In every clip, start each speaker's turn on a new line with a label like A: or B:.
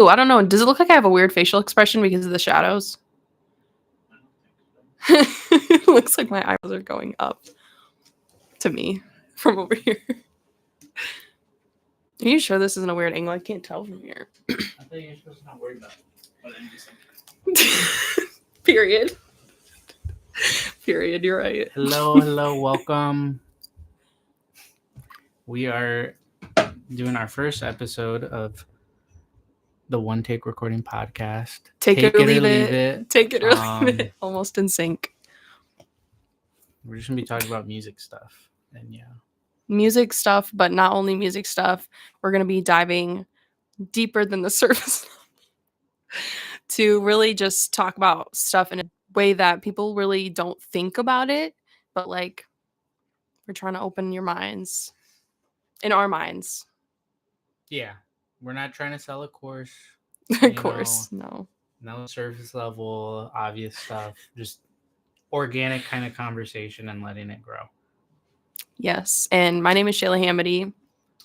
A: Oh, I don't know. Does it look like I have a weird facial expression because of the shadows? It looks like my eyebrows are going up to me from over here. Are you sure this isn't a weird angle? I can't tell from here.
B: I think you're supposed to not worry about it. But then do something.
A: Period. Period. You're right.
B: Hello, welcome. We are doing our first episode of the One Take Recording Podcast.
A: Take it or leave it. Take it or leave it. Almost in sync.
B: We're just gonna be talking about music stuff, and yeah,
A: music stuff, but not only music stuff. We're gonna be diving deeper than the surface to really just talk about stuff in a way that people really don't think about it, but like we're trying to open your minds, in our minds.
B: Yeah, we're not trying to sell a course.
A: Of course, no
B: surface level, obvious stuff. Just organic kind of conversation and letting it grow.
A: Yes, and my name is Shayla and Enrique.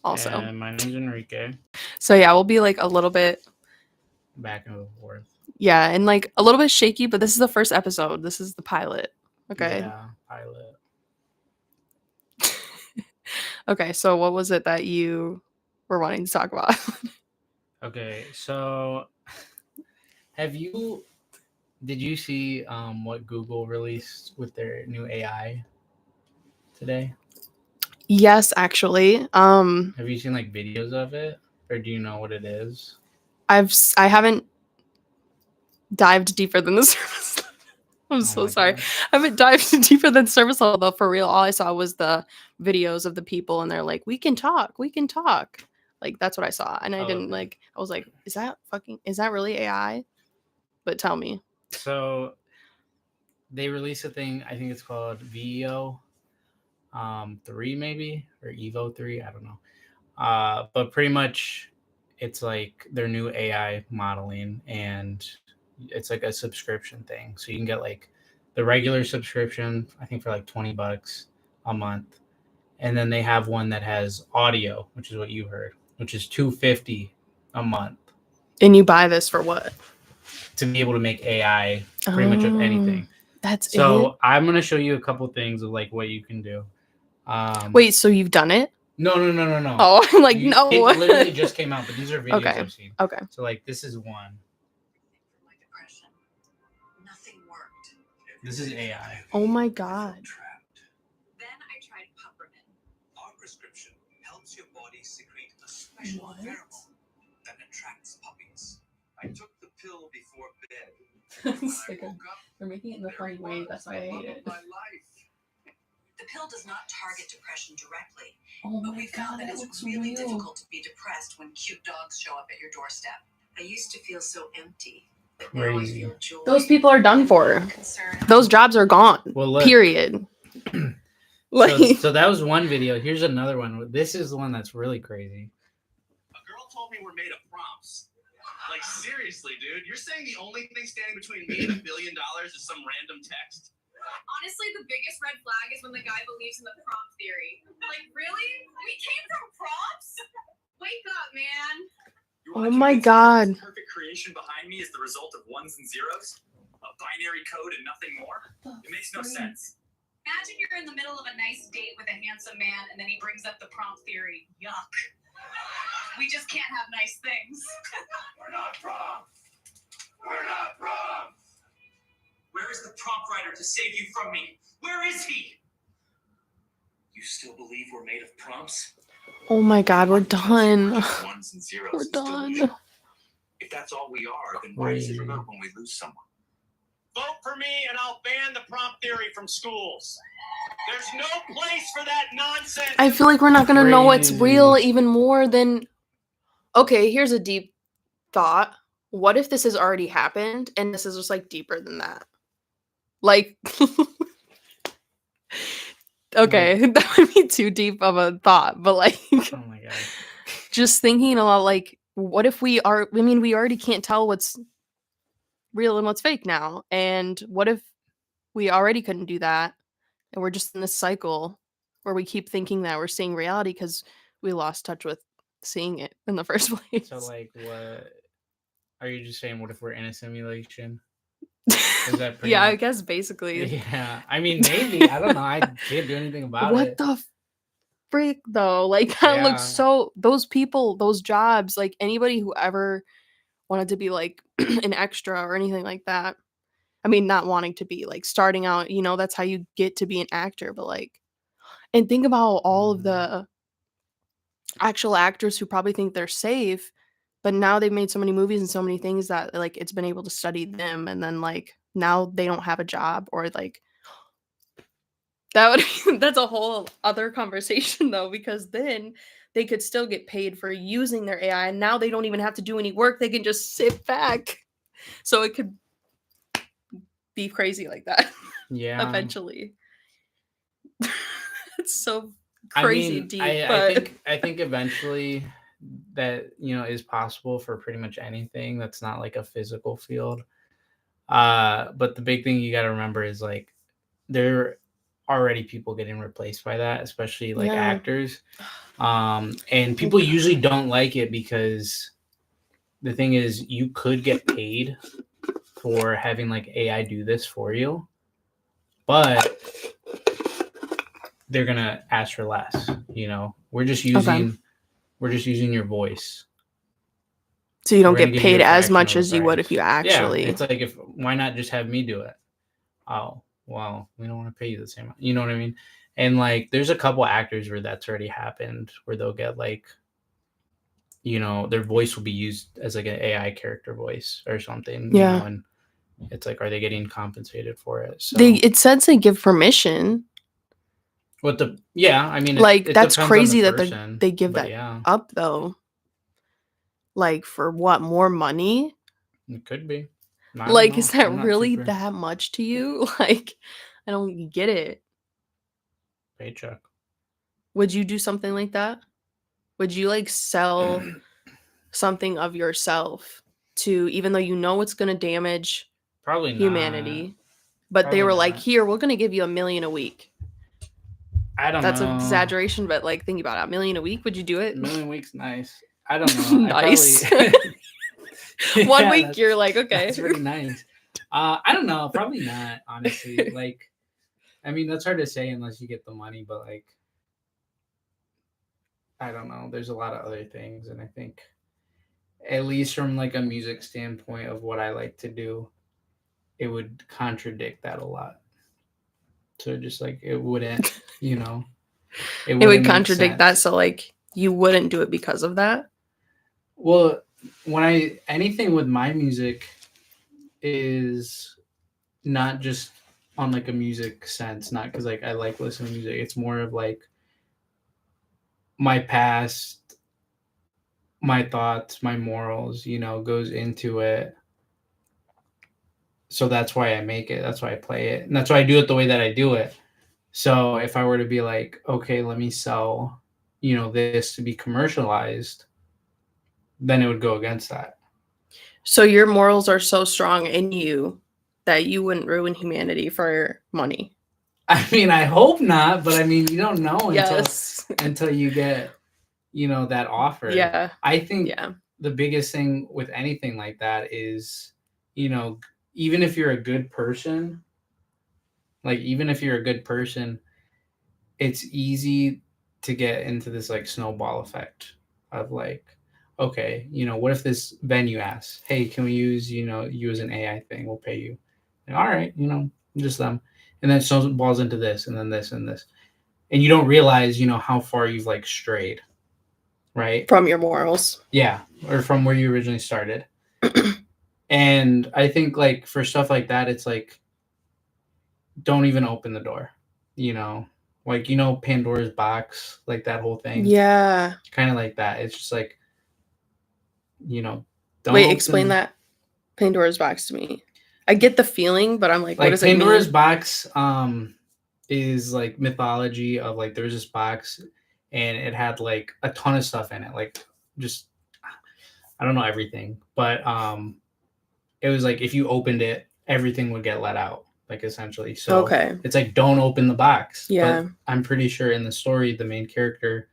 A: Also,
B: and my name's Enrique.
A: So yeah, we'll be like a little bit
B: back and forth.
A: Yeah, and like a little bit shaky, but this is the first episode. This is the pilot. Okay.
B: Yeah, pilot.
A: Okay, so what was it that you were wanting to talk about?
B: Okay, so did you see what Google released with their new AI today?
A: Yes, actually.
B: Have you seen like videos of it, or do you know what it is?
A: I haven't dived deeper than the surface level. I'm so sorry.
B: God.
A: I haven't dived deeper than surface level, though. For real, all I saw was the videos of the people, and they're like, "We can talk. Like that's what I saw, and I didn't like. I was like, "Is that really AI?" But tell me.
B: So they released a thing. I think it's called VEO 3 maybe, or Evo 3. I don't know. But pretty much it's like their new AI modeling, and it's like a subscription thing. So you can get like the regular subscription, I think for like $20 a month. And then they have one that has audio, which is what you heard, which is $250 a month.
A: And you buy this for what?
B: To be able to make AI pretty much of anything.
A: That's
B: so
A: it?
B: I'm going to show you a couple things of like what you can do.
A: Wait, so you've done it?
B: No.
A: Oh, I'm like, no.
B: It literally just came out, but these are videos I've seen.
A: Okay.
B: So like this is one.
C: Nothing worked.
B: This is AI.
A: Oh my God.
C: Then I tried peppermint.
D: Our prescription helps your body secrete a special pheromone that attracts puppies. I took the pill before bed.
A: They're making it in the funny way. That's why I hate it.
C: The pill does not target depression directly,
A: Oh
C: but
A: my
C: we found
A: God,
C: that it's really difficult to be depressed when cute dogs show up at your doorstep. I used to feel so empty, but now I feel joy.
A: Those people are done for. Those jobs are gone.
B: Well, look.
A: Period.
B: So that was one video. Here's another one. This is the one that's really crazy.
D: A girl told me we're made of prompts. Like, seriously, dude, you're saying the only thing standing between me and $1 billion is some random text?
E: Honestly, the biggest red flag is when the guy believes in the prompt theory. Like, really? We came from prompts? Wake up, man.
A: Oh my God.
D: The perfect creation behind me is the result of ones and zeros? A binary code and nothing more? It makes no sense.
E: Imagine you're in the middle of a nice date with a handsome man, and then he brings up the prompt theory. Yuck. We just can't have nice things.
D: We're not prompts. We're not prompts. Where is the prompt writer to save you from me? Where is he? You still believe we're made of prompts?
A: Oh my God, we're done.
D: Ones and zeros.
A: We're done.
D: If that's all we are, then why does it hurt when we lose someone? Vote for me and I'll ban the prompt theory from schools. There's no place for that nonsense.
A: I feel like we're not going to know what's real even more than... Okay, here's a deep thought. What if this has already happened and this is just like deeper than that? Like... Okay, that would be too deep of a thought, but like...
B: Oh my God.
A: Just thinking a lot like, what if we already can't tell what's real and what's fake now. And what if we already couldn't do that? And we're just in this cycle where we keep thinking that we're seeing reality because we lost touch with seeing it in the first place.
B: So like Are you just saying, what if we're in a simulation? Is that pretty
A: Yeah, I
B: much?
A: guess basically.
B: Yeah, I mean, maybe. I don't know. I can't do anything about
A: What
B: it.
A: the freak though? Like that looks
B: Yeah.
A: so those people, those jobs, like anybody who ever wanted to be like an extra or anything like that. I mean, not wanting to be like starting out, that's how you get to be an actor, but like and think about all of the actual actors who probably think they're safe, but now they've made so many movies and so many things that like it's been able to study them and then like now they don't have a job or like that would that's a whole other conversation though because then they could still get paid for using their AI and now they don't even have to do any work. They can just sit back. So it could be crazy like that
B: Yeah.
A: eventually. It's so
B: I
A: crazy
B: mean,
A: deep,
B: I
A: but
B: think eventually that is possible for pretty much anything that's not like a physical field. But the big thing you got to remember is like there are already people getting replaced by that, especially like
A: yeah.
B: actors. And people usually don't like it because the thing is you could get paid for having like AI do this for you, but they're gonna ask for less. We're just using your voice.
A: So you don't
B: We're gonna
A: get
B: give you
A: paid
B: a
A: as
B: fraction
A: much
B: of a
A: as you would if
B: price.
A: you
B: Yeah,
A: actually
B: it's like why not just have me do it? Oh, well, we don't want to pay you the same amount. You know what I mean? And like, there's a couple actors where that's already happened, where they'll get like, their voice will be used as like an AI character voice or something.
A: Yeah.
B: And it's like, are they getting compensated for it? So
A: it says they give permission.
B: I mean,
A: Like
B: it
A: that's
B: depends on the
A: crazy that
B: person,
A: they give
B: but
A: that
B: yeah,
A: up though. Like for what, more money?
B: it could be. I don't
A: Like
B: know.
A: is that
B: I'm not
A: really
B: super
A: that much to you? Like I don't get it.
B: paycheck.
A: Would you do something like that? Would you like sell something of yourself to even though you know it's going to damage
B: Probably not.
A: humanity, but they
B: Probably
A: were like,
B: not.
A: "Here, we're going to give you $1 million a week."
B: I don't
A: That's an
B: know.
A: exaggeration, but like think about it, $1 million a week, would you do it?
B: $1 million a week's nice. I don't know.
A: Nice.
B: I probably
A: 1
B: Yeah,
A: week you're like, "Okay."
B: That's pretty nice. I don't know. Probably not, honestly. Like, I mean, that's hard to say unless you get the money, but like, I don't know. There's a lot of other things, and I think, at least from like a music standpoint of what I like to do, it would contradict that a lot. So just like it wouldn't, it
A: It
B: wouldn't
A: would
B: make
A: contradict that,
B: sense.
A: so like you wouldn't do it because of that?
B: Well, anything with my music is not just on like a music sense, not because like I like listening to music. It's more of like my past, my thoughts, my morals, goes into it. So that's why I make it. That's why I play it. And that's why I do it the way that I do it. So if I were to be like, okay, let me sell, this to be commercialized, then it would go against that.
A: So your morals are so strong in you that you wouldn't ruin humanity for money.
B: I mean, I hope not, but I mean, you don't know
A: Yes.
B: until you get, that offer.
A: Yeah.
B: I think
A: Yeah.
B: the biggest thing with anything like that is, even if you're a good person, it's easy to get into this like snowball effect of like, okay, what if this venue asks, hey, can we use, you as an AI thing? We'll pay you. And, all right, just them. And then it snowballs into this and then this and this. And you don't realize, how far you've like strayed, right?
A: From your morals.
B: Yeah, or from where you originally started. And I think like for stuff like that, it's like, don't even open the door, like, Pandora's box, like that whole thing.
A: Yeah.
B: Kind of like that. It's just like, don't
A: Wait, explain that Pandora's box to me. I get the feeling, but I'm like, what does
B: Pandora's
A: it mean?
B: box is like mythology of like there's this box and it had like a ton of stuff in it, like just I don't know everything, but it was like if you opened it, everything would get let out, like essentially. So
A: Okay.
B: it's like don't open the box.
A: Yeah.
B: But I'm pretty sure in the story the main character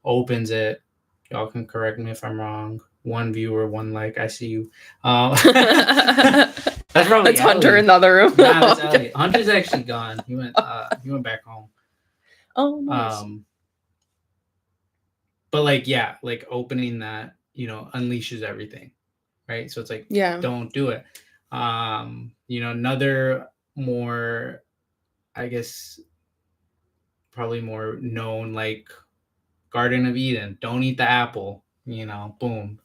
B: opens it. Y'all can correct me if I'm wrong. 1 viewer, 1 like. I see you. That's probably
A: That's Hunter
B: Ellie.
A: in the other room.
B: Nah, that's Ellie. Hunter's actually gone. He went back home.
A: Oh, nice.
B: But like, yeah, like opening that, unleashes everything, right? So it's like,
A: Yeah.
B: don't do it. Another more, I guess, probably more known, like Garden of Eden. Don't eat the apple. Boom,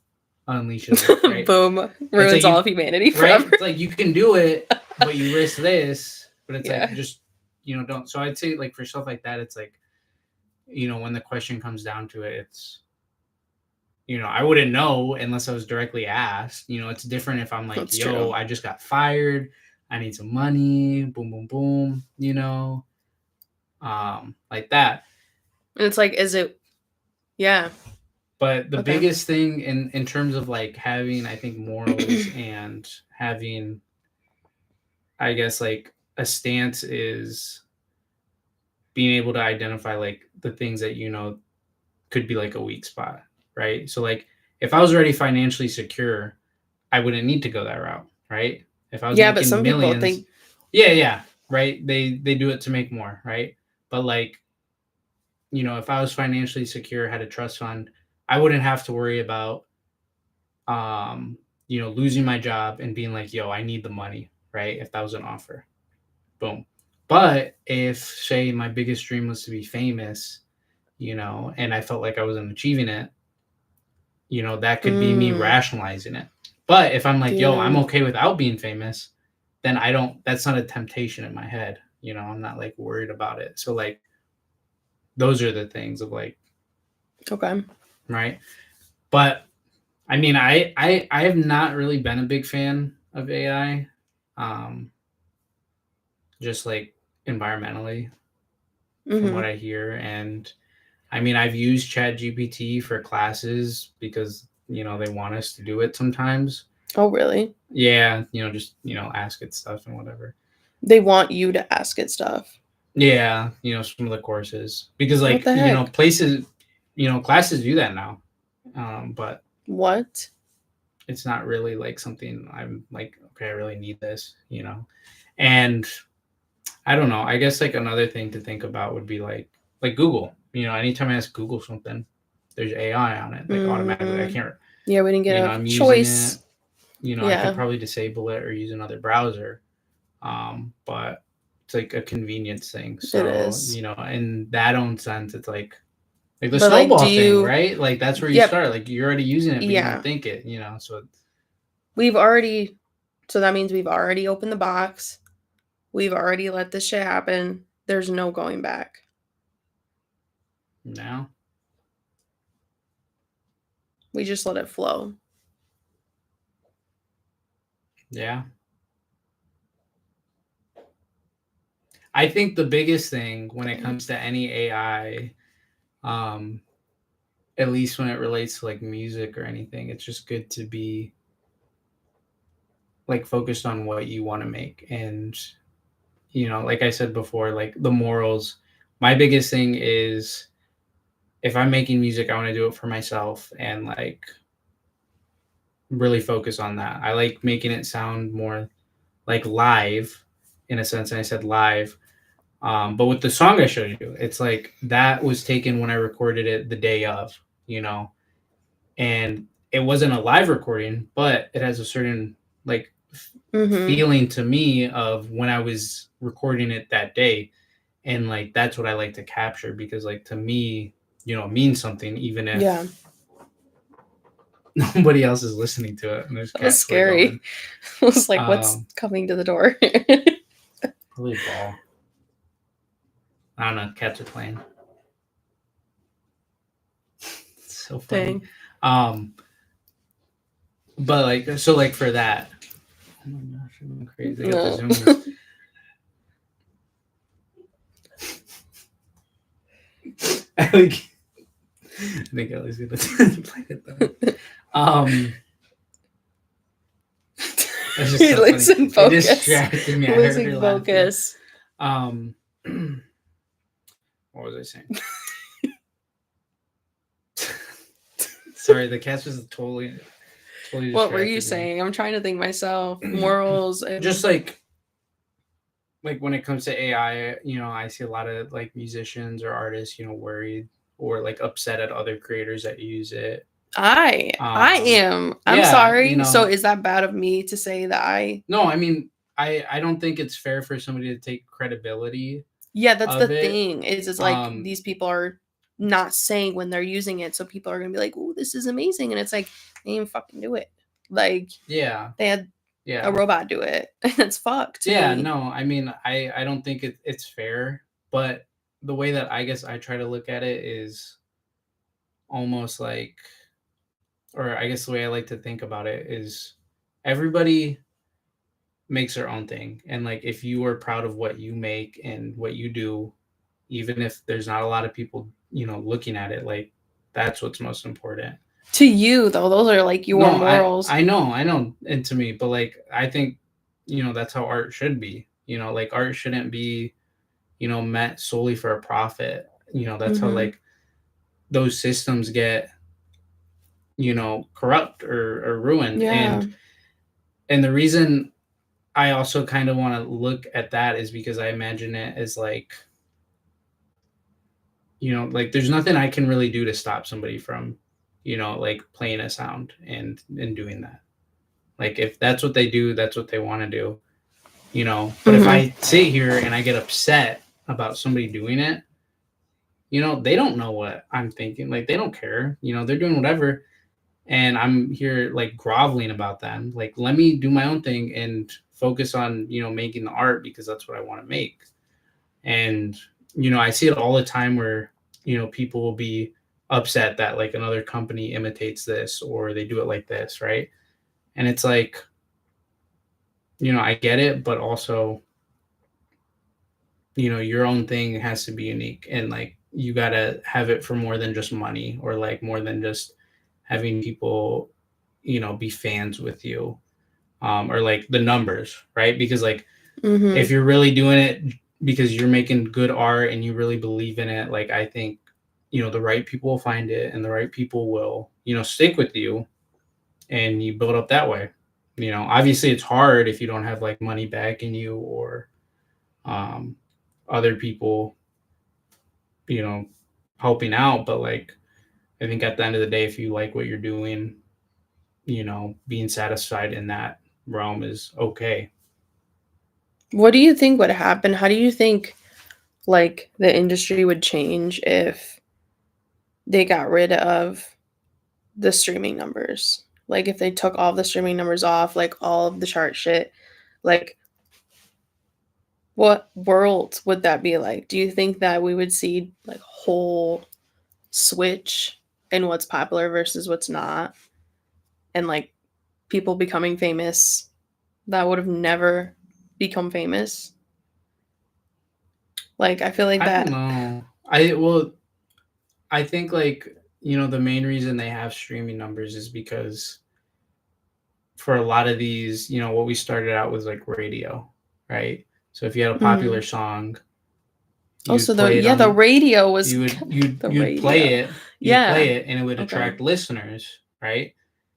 B: unleashes it. Right?
A: Boom, ruins
B: like
A: all of humanity
B: right?
A: forever.
B: It's like you can do it, but you risk this. But it's
A: Yeah.
B: like just don't. So I'd say like for stuff like that, it's like when the question comes down to it, it's I wouldn't know unless I was directly asked. It's different if I'm like,
A: That's
B: yo,
A: true.
B: I just got fired. I need some money. Boom, boom, boom. Like that.
A: And it's like, is it? Yeah.
B: But the
A: Okay.
B: biggest thing in terms of like having, I think, morals and having, I guess, like a stance is being able to identify like the things that could be like a weak spot, right? So like if I was already financially secure, I wouldn't need to go that route, right? If I was
A: Yeah, but
B: making
A: some people
B: millions,
A: think.
B: yeah, right? They do it to make more, right? But like, if I was financially secure, had a trust fund, I wouldn't have to worry about losing my job and being like, yo, I need the money, right? If that was an offer. Boom. But if, say, my biggest dream was to be famous, and I felt like I wasn't achieving it, that could be me rationalizing it. But if I'm like, yo, I'm okay without being famous, then that's not a temptation in my head. I'm not like worried about it. So like, those are the things of like,
A: Okay.
B: right. But I mean, I have not really been a big fan of AI. Just like environmentally from what I hear. And I mean, I've used Chat GPT for classes because, they want us to do it sometimes.
A: Oh, really?
B: Yeah. Just, ask it stuff and whatever.
A: They want you to ask it stuff.
B: Yeah. Some of the courses because like,
A: What the heck?
B: places, classes do that now. But
A: What?
B: it's not really like something I'm like, okay, I really need this, and I don't know. I guess like another thing to think about would be like Google. Anytime I ask Google something, there's AI on it, like automatically. I can't.
A: Yeah, we didn't get a
B: I'm
A: choice.
B: using it. I could probably disable it or use another browser. But it's like a convenience thing. So
A: It is.
B: in that own sense, it's like the
A: But, like,
B: snowball thing, right? Like that's where you
A: Yep.
B: start. Like you're already using it, but you
A: Yeah.
B: don't think it. So
A: We've already. So that means we've already opened the box. We've already let this shit happen. There's no going back.
B: now,
A: We just let it flow.
B: yeah. I think the biggest thing when it comes to any AI, at least when it relates to like music or anything, it's just good to be like focused on what you want to make. And, like I said before, like the morals, my biggest thing is if I'm making music, I want to do it for myself and like really focus on that. I like making it sound more like live in a sense. And I said live. But with the song I showed you, it's like that was taken when I recorded it the day of, and it wasn't a live recording, but it has a certain like feeling to me of when I was recording it that day. And like, that's what I like to capture because like, to me, it means something, even if nobody else is listening to it. And there's
A: That was
B: cats
A: scary. I was like, what's coming to the door?
B: Probably a ball. I don't know. Cats are playing. It's so funny.
A: Dang.
B: But like, so like for that, oh my gosh, I'm crazy. I got the zoom. I think Ellie's gonna play it though. It's just so
A: Losing
B: funny.
A: focus.
B: It distracted me.
A: Losing focus.
B: What was I saying? Sorry, the cats was totally Totally
A: What were
B: distracted
A: you
B: me.
A: saying? I'm trying to think myself. Morals and
B: Just like when it comes to AI, I see a lot of like musicians or artists, worried or like upset at other creators that use it.
A: I am. I'm
B: Yeah,
A: sorry. So is that bad of me to say that I?
B: No, I mean, I don't think it's fair for somebody to take credibility.
A: Yeah, that's the
B: of it.
A: thing. Is like these people are not saying when they're using it, so people are gonna be like, "Oh, this is amazing," and it's like they didn't fucking do it. Like
B: Yeah,
A: they had
B: yeah,
A: a robot do it. It's fucked to
B: yeah.
A: me.
B: No, I mean, I don't think it's fair, but the way that I guess I try to look at it is almost like, or I guess the way I like to think about it is everybody makes their own thing, and like if you are proud of what you make and what you do, even if there's not a lot of people looking at it, like that's what's most important.
A: To you though, those are like your
B: No,
A: morals.
B: I know, and to me, but like I think that's how art should be. Like art shouldn't be meant solely for a profit. That's how like those systems get corrupt or ruined.
A: Yeah.
B: And the reason I also kind of want to look at that is because I imagine it as like like there's nothing I can really do to stop somebody from like playing a sound and doing that. Like if that's what they do, that's what they want to do. But if I sit here and I get upset about somebody doing it, they don't know what I'm thinking. Like they don't care. They're doing whatever, and I'm here like groveling about them. Like let me do my own thing and focus on making the art because that's what I want to make. And I see it all the time where people will be upset that like another company imitates this or they do it like this, right? And it's like I get it, but also your own thing has to be unique, and like you got to have it for more than just money or like more than just having people be fans with you, or like the numbers, right? Because like if you're really doing it because you're making good art and you really believe in it, like I think the right people will find it and the right people will stick with you, and you build up that way. Obviously it's hard if you don't have like money backing you or um other people helping out, but like I think at the end of the day, if you like what you're doing, being satisfied in that realm is okay.
A: What do you think would happen? How do you think like the industry would change if they got rid of the streaming numbers? Like if they took all the streaming numbers off, like all of the chart shit, like what world would that be like? Do you think that we would see like whole switch in what's popular versus what's not? And like people becoming famous that would have never become famous? Like I feel like
B: I don't
A: that.
B: know. I think like the main reason they have streaming numbers is because for a lot of these, what we started out was like radio, right? So if you had a popular song, you'd
A: Also,
B: play it
A: the
B: on
A: radio was
B: you'd
A: the
B: you'd play
A: radio.
B: it,
A: Yeah.
B: and it would
A: Okay.
B: attract listeners, right?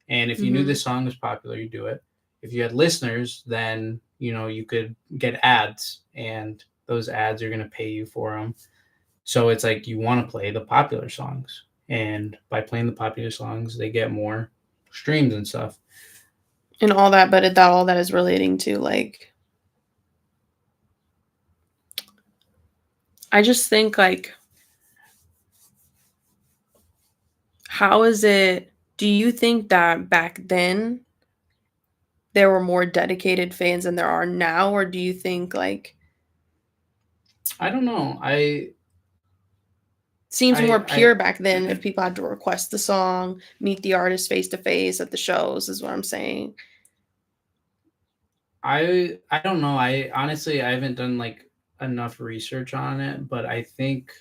B: And if you knew the song was popular, you do it. If you had listeners, then you could get ads, and those ads are going to pay you for them. So it's like you want to play the popular songs, and by playing the popular songs, they get more streams and stuff.
A: And all that, but that all that is relating to like I just think like how is it do you think that back then there were more dedicated fans than there are now, or do you think like
B: I don't know.
A: seems more
B: I
A: pure back then if people had to request the song, meet the artist face to face at the shows is what I'm saying.
B: I don't know. I honestly I haven't done like enough research on it, but I think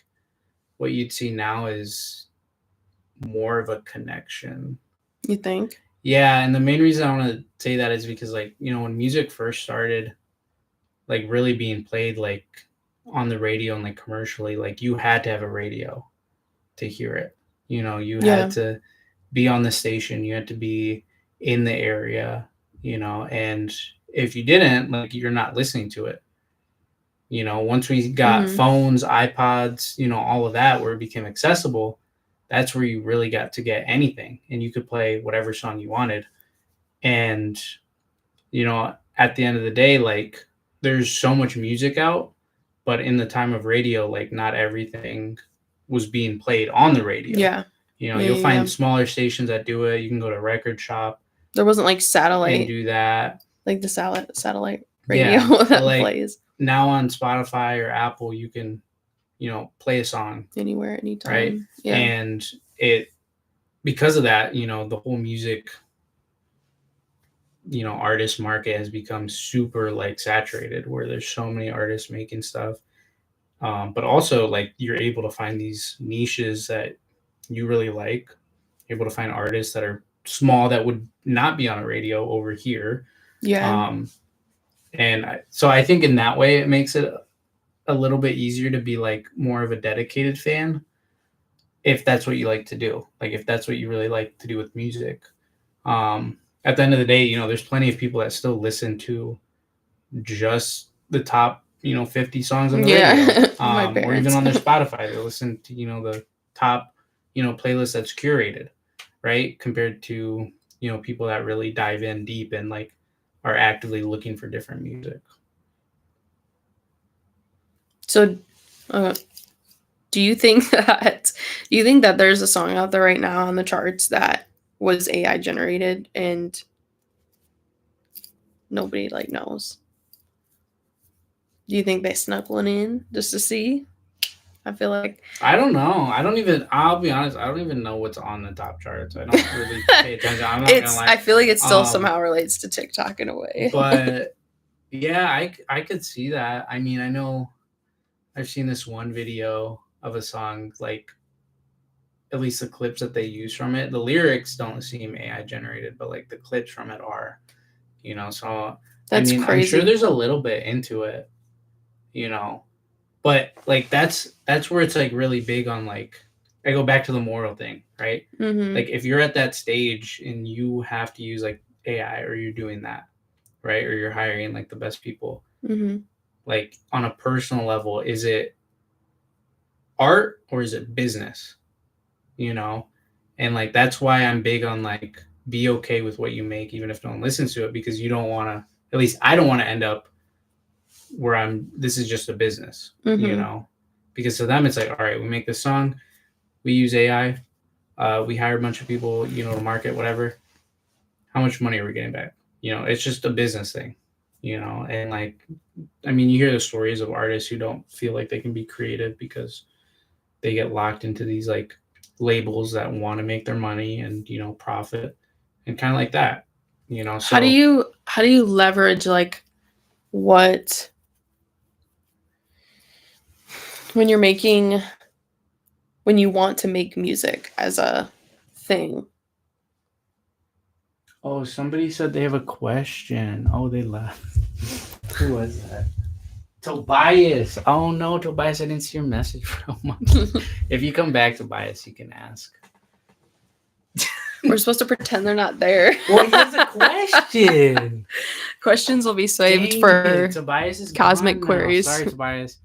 B: what you'd see now is more of a connection.
A: You think?
B: Yeah, and the main reason I want to say that is because like, when music first started like really being played like on the radio and like commercially, like you had to have a radio to hear it. You
A: Yeah.
B: had to be on the station, you had to be in the area, and if you didn't, like, you're not listening to it. Once we got phones, iPods, all of that, where it became accessible, that's where you really got to get anything, and you could play whatever song you wanted. And at the end of the day, like, there's so much music out, but in the time of radio, like, not everything was being played on the radio.
A: Yeah.
B: You'll find smaller stations that do it. You can go to a record shop.
A: There wasn't like satellite
B: and do that.
A: Like the satellite radio that plays.
B: Now on Spotify or Apple, you can, play a song
A: anywhere, anytime.
B: Right.
A: Yeah.
B: And because of that, the whole music, artist market has become super like saturated, where there's so many artists making stuff. But also, like, you're able to find these niches that you really like. You're able to find artists that are small that would not be on a radio over here.
A: Yeah.
B: So I think in that way, it makes it a little bit easier to be like more of a dedicated fan, if that's what you like to do. Like, if that's what you really like to do with music. At the end of the day, there's plenty of people that still listen to just the top, 50 songs on the radio, or even on their Spotify. They listen to, the top, playlist that's curated, right? Compared to, people that really dive in deep and like are actively looking for different music.
A: So, do you think that there's a song out there right now on the charts that was AI generated and nobody like knows? Do you think they snuck one in just to see? I feel like
B: I don't know. I'll be honest, I don't even know what's on the top charts. I don't really pay attention. I'm not gonna lie.
A: I feel like it still somehow relates to TikTok in a way.
B: But yeah, I could see that. I mean, I know I've seen this one video of a song, like, at least the clips that they use from it. The lyrics don't seem AI generated, but like the clips from it are, so
A: that's crazy.
B: I'm sure there's a little bit into it, but like that's where it's like really big on, like, I go back to the moral thing, right?
A: Mm-hmm.
B: Like, if you're at that stage and you have to use like AI, or you're doing that, right? Or you're hiring like the best people, like, on a personal level, is it art or is it business? And like, that's why I'm big on, like, be okay with what you make, even if no one listens to it, because you don't want to, at least I don't want to end up where this is just a business, because to them it's like, all right, we make this song, we use AI, we hire a bunch of people, to market whatever. How much money are we getting back? It's just a business thing, and like, I mean, you hear the stories of artists who don't feel like they can be creative because they get locked into these like labels that want to make their money and, profit, and kind of like that, so
A: how do you leverage like what when you want to make music as a thing?
B: Oh, somebody said they have a question. Oh, they left. Who was that? Tobias. Oh no, Tobias, I didn't see your message for a month. If you come back, Tobias, you can ask.
A: We're supposed to pretend they're not there.
B: Well, he has a question.
A: Questions will be saved for
B: Tobias is
A: cosmic queries.
B: Sorry, Tobias.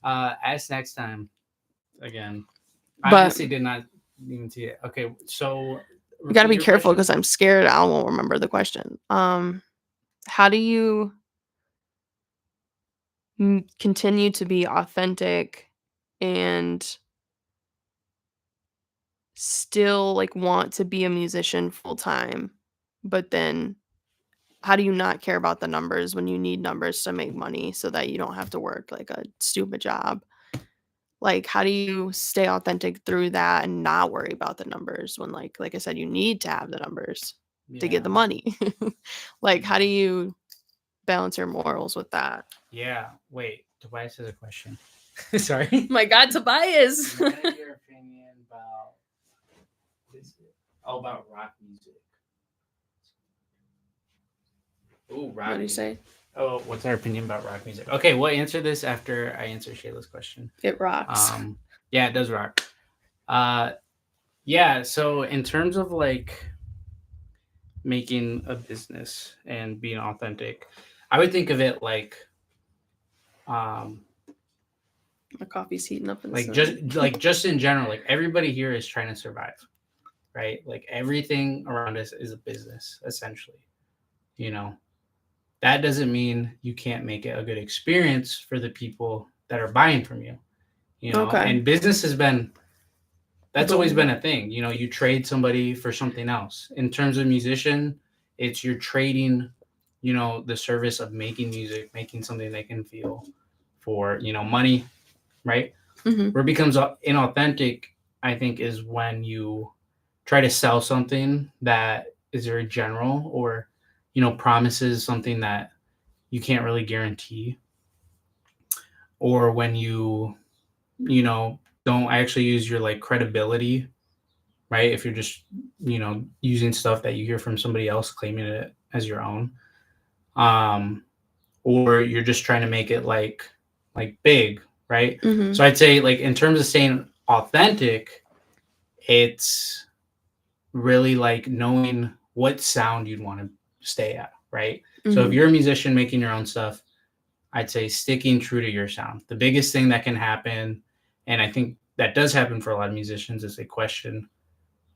B: Ask next time. Again.
A: But
B: I honestly did not even see it. Okay, so
A: you got to be careful because I'm scared I won't remember the question. How do you continue to be authentic and still like want to be a musician full time, but then how do you not care about the numbers when you need numbers to make money so that you don't have to work like a stupid job? Like, how do you stay authentic through that and not worry about the numbers when like I said, you need to have the numbers to get the money? Like, how do you balance your morals with that?
B: Yeah. Wait, Tobias has a question. Sorry.
A: My God, Tobias.
B: What is your opinion about about rock music? Ooh, rock.
A: What do you say?
B: Oh, what's our opinion about rock music? Okay, we'll answer this after I answer Shayla's question.
A: It rocks.
B: Yeah, it does rock. Yeah, so in terms of like making a business and being authentic, I would think of it like
A: My coffee's heating up
B: like
A: inside.
B: just in general, like everybody here is trying to survive, right? Like everything around us is a business essentially. You know, that doesn't mean you can't make it a good experience for the people that are buying from you. You know,
A: Okay.
B: and business has been, that's always
A: Boom.
B: been a thing. You know, you trade somebody for something else. In terms of musician, it's you're trading, you know, the service of making music, making something they can feel for, you know, money, right?
A: Mhm.
B: Where it becomes inauthentic, I think, is when you try to sell something that is very general, or, you know, promises something that you can't really guarantee, or when you know, don't actually use your like credibility, right? If you're just, you know, using stuff that you hear from somebody else claiming it as your own, um or you're just trying to make it like big, right?
A: Mhm.
B: So I'd say, like, in terms of staying authentic, it's really like knowing what sound you'd want to stay at, right? So if
A: Mhm.
B: you're a musician making your own stuff, I'd say sticking true to your sound. The biggest thing that can happen, and I think that does happen for a lot of musicians, is they question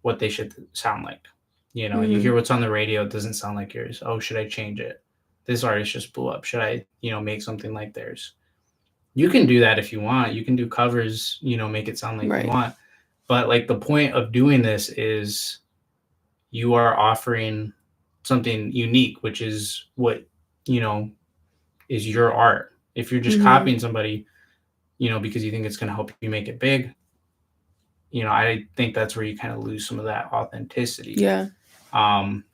B: what they should sound like. You know, you hear
A: Mhm.
B: what's on the radio, it doesn't sound like yours. Oh, should I change it? This artist just blew up. Should I, you know, make something like theirs? You can do that if you want. You can do covers, you know, make it sound like you
A: Right.
B: want. But like the point of doing this is you are offering something unique, which is what, you know, is your art. If you're just
A: Mhm.
B: copying somebody, you know, because you think it's going to help you make it big, you know, I think that's where you kind of lose some of that authenticity.
A: Yeah.
B: Um,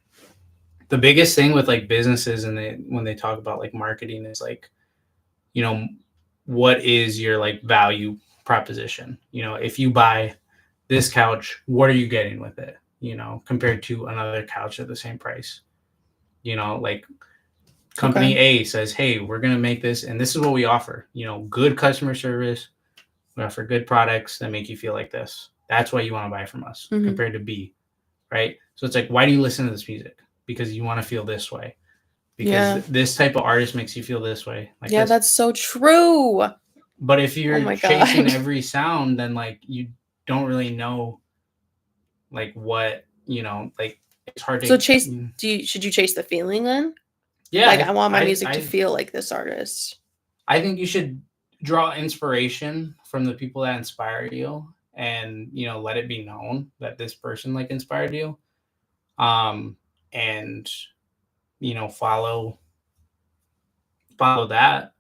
B: the biggest thing with like businesses, and when they talk about like marketing, is like, you know, what is your like value proposition? You know, if you buy this couch, what are you getting with it? You know, compared to another couch at the same price. You know, like company
A: Okay.
B: A says, hey, we're going to make this, and this is what we offer. You know, good customer service. We offer good products that make you feel like this. That's why you want to buy from us,
A: Mhm.
B: compared to B, right? So it's like, why do you listen to this music? Because you want to feel this way. Because
A: Yeah.
B: this type of artist makes you feel this way, like
A: Yeah,
B: this.
A: that's so true.
B: But if
A: Oh
B: you're
A: my
B: chasing
A: god.
B: every sound, then like you don't really know like what, you know, like it's hard
A: So
B: to.
A: chase should you chase the feeling then?
B: Yeah,
A: Like I want my music to
B: I
A: feel like this artist.
B: I think you should draw inspiration from the people that inspire you, and, you know, let it be known that this person like inspired you. And, you know, follow that.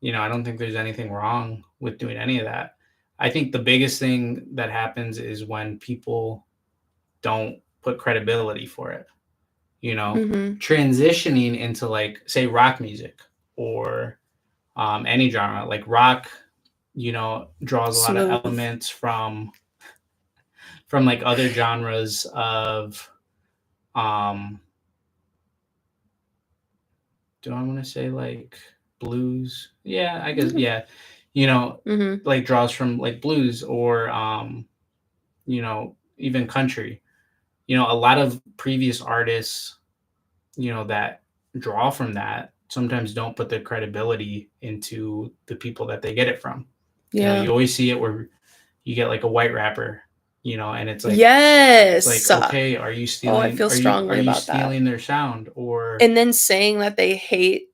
B: You know, I don't think there's anything wrong with doing any of that. I think the biggest thing that happens is when people don't put credibility for it. You know,
A: Mhm.
B: transitioning into like say rock music, or any genre like rock, you know, draws a lot of
A: Smooth.
B: elements from like other genres of, um do I want to say like blues? Yeah, I guess,
A: Mhm.
B: yeah. You know,
A: Mhm.
B: like draws from like blues, or you know, even country. You know, a lot of previous artists, you know, that draw from that sometimes don't put their credibility into the people that they get it from. You know,
A: Yeah.
B: you always see it where you get like a white rapper, you know, and it's like,
A: Yes.
B: okay, are you
A: Oh, I
B: stealing,
A: feel
B: are
A: strongly
B: you
A: about that.
B: stealing their sound, or
A: And then saying that they hate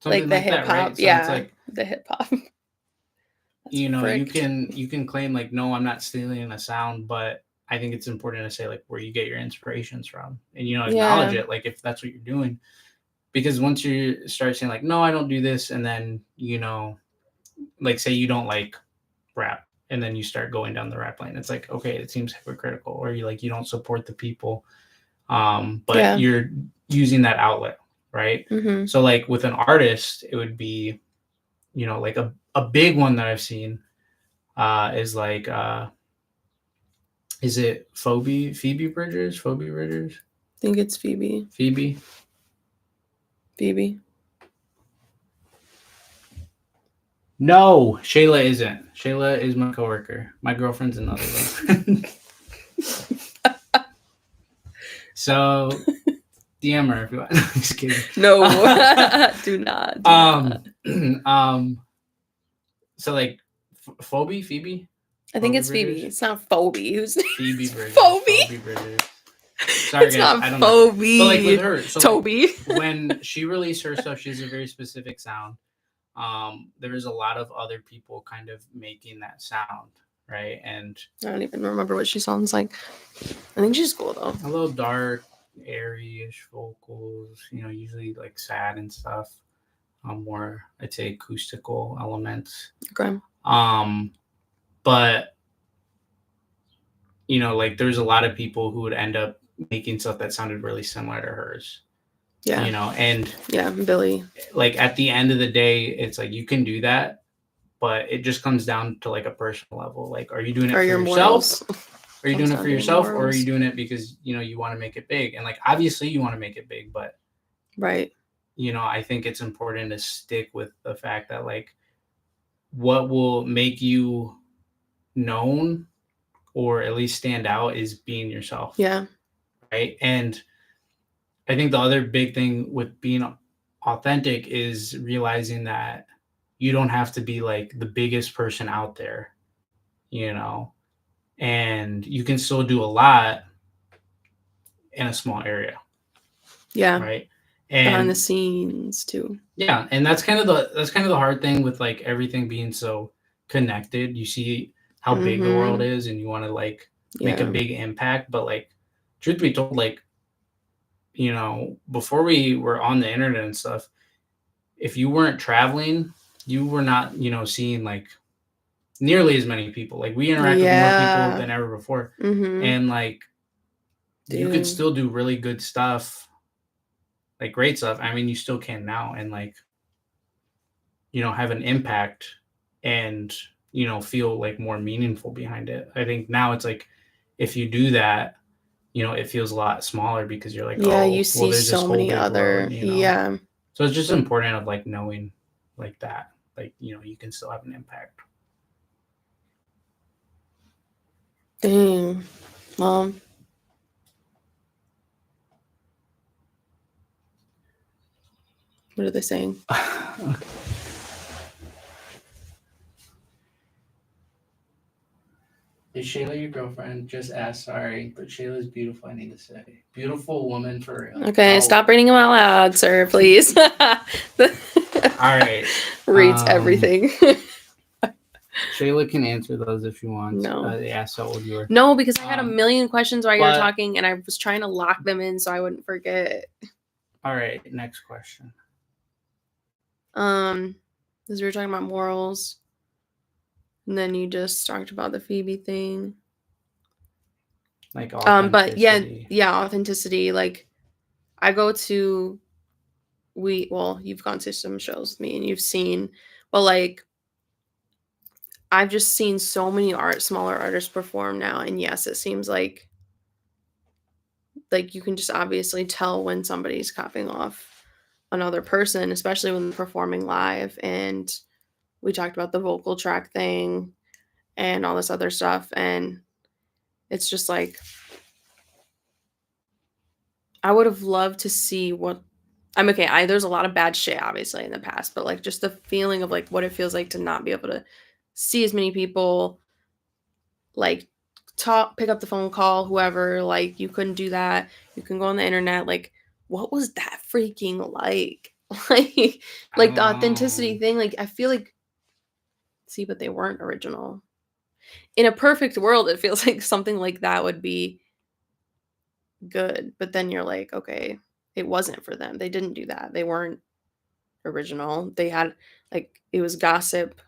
A: like
B: something
A: the
B: like
A: hip
B: that, right?
A: hop.
B: So it's
A: Yeah,
B: like,
A: the hip hop. That's
B: you know,
A: fricked.
B: you can claim like, no, I'm not stealing a sound, but I think it's important to say like where you get your inspirations from, and, you know, acknowledge
A: Yeah.
B: it, like if that's what you're doing. Because once you start saying like, no, I don't do this, and then, you know, like say you don't like rap, and then you start going down the rap lane, it's like, okay, it seems hypocritical, or you like, you don't support the people, but
A: Yeah.
B: you're using that outlet, right?
A: Mhm.
B: So like with an artist, it would be, you know, like a big one that I've seen, is like, is it Phoebe Bridgers,
A: I think it's Phoebe.
B: Phoebe.
A: Phoebe.
B: No, Shayla isn't. Shayla is my coworker. My girlfriend's another one. So DM her if you want. Just kidding.
A: No, do not. Do not.
B: So like Phoebe?
A: I think
B: Phoebe
A: it's Phoebe.
B: Bridgers?
A: It's not Phoebe. Who's
B: Phoebe Bridgers.
A: Phoebe?
B: Bridgers. Sorry,
A: It's
B: guys.
A: not
B: I don't know. But like
A: Phoebe.
B: with her, so
A: Toby.
B: when she released her stuff, she has a very specific sound. There was a lot of other people kind of making that sound, right? And
A: I don't even remember what she sounds like. I think she's cool though.
B: a little dark, airy-ish vocals, usually like sad and stuff. More, I'd say, acoustical elements.
A: Okay.
B: But like there's a lot of people who would end up making stuff that sounded really similar to hers.
A: Yeah.
B: And
A: yeah, Billy.
B: Like at the end of the day, it's like you can do that, but it just comes down to like a personal level. Like, are you doing it for yourself?
A: Morals.
B: Are you doing it for yourself, or are you doing it because you want to make it big? And like obviously you want to make it big, but
A: right.
B: I think it's important to stick with the fact that like what will make you known or at least stand out is being yourself.
A: Yeah.
B: Right. And I think the other big thing with being authentic is realizing that you don't have to be like the biggest person out there, and you can still do a lot in a small area.
A: Yeah.
B: Right. And
A: behind the scenes too.
B: Yeah. And that's kind of the hard thing with like everything being so connected. You see how big the world is and you want to like make a big impact. But like, truth be told, like, before we were on the internet and stuff, if you weren't traveling, you were not, seeing like nearly as many people. Like we interact with more people than ever before. And like, you could still do really good stuff, like great stuff. I mean, you still can now, and like, have an impact and, feel like more meaningful behind it. I think now it's like, if you do that, it feels a lot smaller because you're like,
A: you see so many other,
B: road, So it's just important of like knowing like that, like, you can still have an impact.
A: Dang. Well, what are they saying?
B: Is Shayla your girlfriend? Just ask. Sorry, but Shayla's beautiful. I need to say, beautiful woman for real.
A: Okay, stop reading them out loud, sir, please.
B: All right.
A: Reads everything.
B: Shayla can answer those if you want.
A: No.
B: They asked how old you were.
A: No, because I had a million questions while you were talking, and I was trying to lock them in so I wouldn't forget.
B: All right, next question.
A: As we were talking about morals. And then you just talked about the Phoebe thing.
B: Like authenticity.
A: But authenticity. Like I go to you've gone to some shows with me and you've seen, but like I've just seen so many smaller artists perform now, and yes, it seems like you can just obviously tell when somebody's copying off another person, especially when they're performing live. And we talked about the vocal track thing and all this other stuff, and it's just like I would have loved to see what there's a lot of bad shit obviously in the past, but like just the feeling of like what it feels like to not be able to see as many people, like pick up the phone, call whoever. Like you couldn't do that. You can go on the internet. Like what was that freaking like? like the authenticity thing. Like I feel like, see, but they weren't original. In a perfect world, it feels like something like that would be good. But then you're like, okay, it wasn't for them. They didn't do that. They weren't original. They had it was Gossip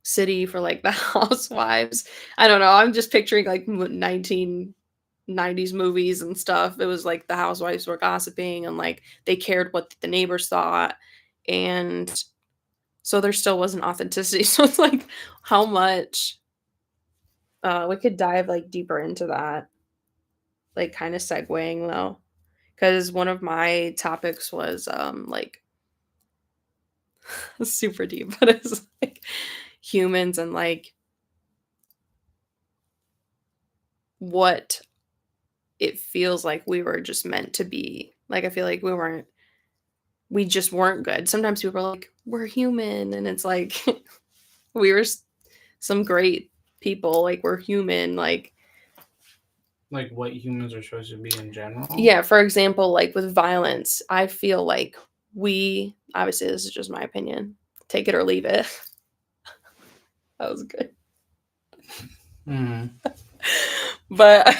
A: City for like the housewives. I don't know. I'm just picturing like 1990s movies and stuff. It was like the housewives were gossiping and like they cared what the neighbors thought. And so there still wasn't authenticity. So it's like how much we could dive like deeper into that, like kind of segueing though, because one of my topics was like super deep, but it's like humans and like what it feels like we were just meant to be. Like, I feel like we just weren't good. Sometimes people are like, we're human. And it's like, we were some great people. Like, we're human. Like
B: what humans are supposed to be in general.
A: Yeah, for example, like with violence, I feel like obviously, this is just my opinion. Take it or leave it. That was good.
B: Mm-hmm.
A: But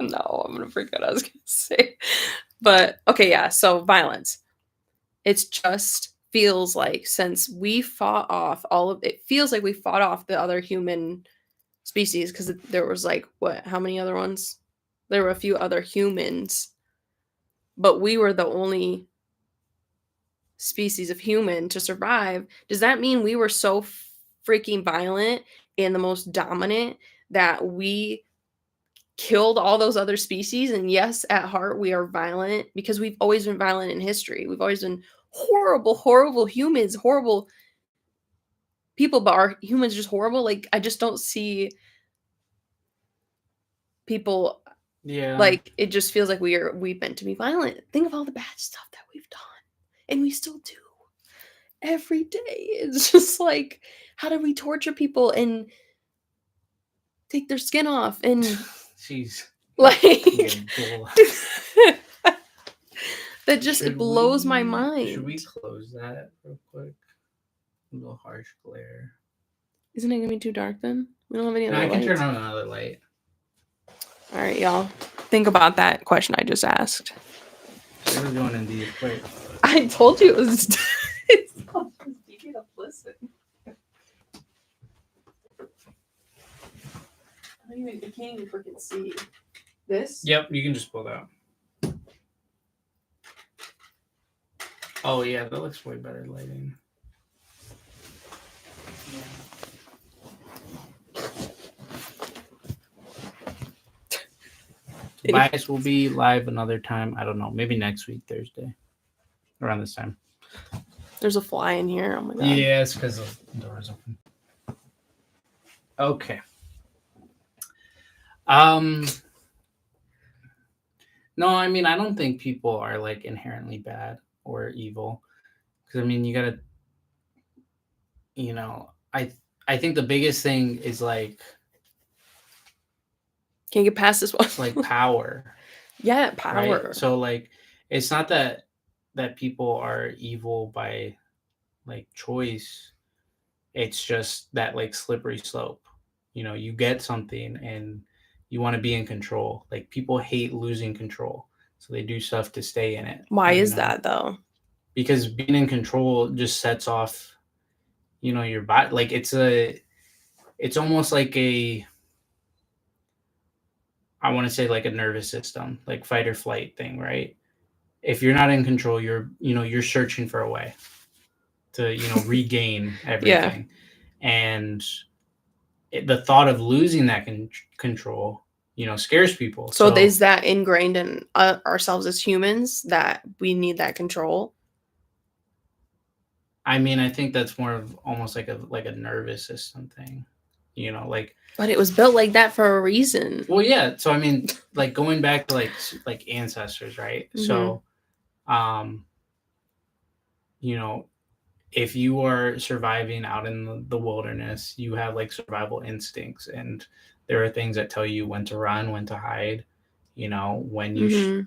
A: no, I'm going to forget what I was going to say. But okay, yeah, so violence. It just feels like since we fought off it feels like we fought off the other human species because there was like, how many other ones? There were a few other humans, but we were the only species of human to survive. Does that mean we were so freaking violent and the most dominant that we killed all those other species? And yes, at heart we are violent because we've always been violent in history. We've always been horrible humans, horrible people, but are humans just horrible? Like, I just don't see people.
B: Yeah.
A: Like, it just feels like we've meant to be violent. Think of all the bad stuff that we've done, and we still do every day. It's just like, how do we torture people and take their skin off and
B: Jeez.
A: like that just
B: Should
A: it blows my
B: we-
A: mind.
B: Should we close that real quick? A little harsh glare.
A: Isn't it gonna be too dark then? We don't have any
B: No,
A: other
B: I can
A: lights.
B: turn on another light.
A: All right, y'all. Think about that question I just asked.
B: We're going in deep. Wait.
A: I told you it was. It's not just easy to listen. I can't even freaking see this.
B: Yep, you can just pull that. Oh yeah, that looks way better lighting. Yeah. Bias will be live another time. I don't know, maybe next week, Thursday, around this time.
A: There's a fly in here. Oh my god.
B: Yeah, it's because the door is open. Okay. No, I mean, I don't think people are like inherently bad or evil. Because I mean, you gotta, I think the biggest thing is like,
A: Can't get past this one.
B: like power.
A: Yeah, power.
B: Right? So like, it's not that people are evil by like choice. It's just that like slippery slope. You get something and you want to be in control. Like people hate losing control, so they do stuff to stay in it.
A: Why is that though?
B: Because being in control just sets off, your body. Like it's almost like I want to say like a nervous system, like fight or flight thing, right? If you're not in control, you're searching for a way to, regain everything. Yeah. And the thought of losing that control, scares people.
A: So is that ingrained in ourselves as humans that we need that control?
B: I mean, I think that's more of almost like a nervous system thing, like. But
A: it was built like that for a reason.
B: Well, yeah. So I mean, like going back to like ancestors, right? Mm-hmm. So, if you are surviving out in the wilderness, you have like survival instincts, and there are things that tell you when to run, when to hide, when you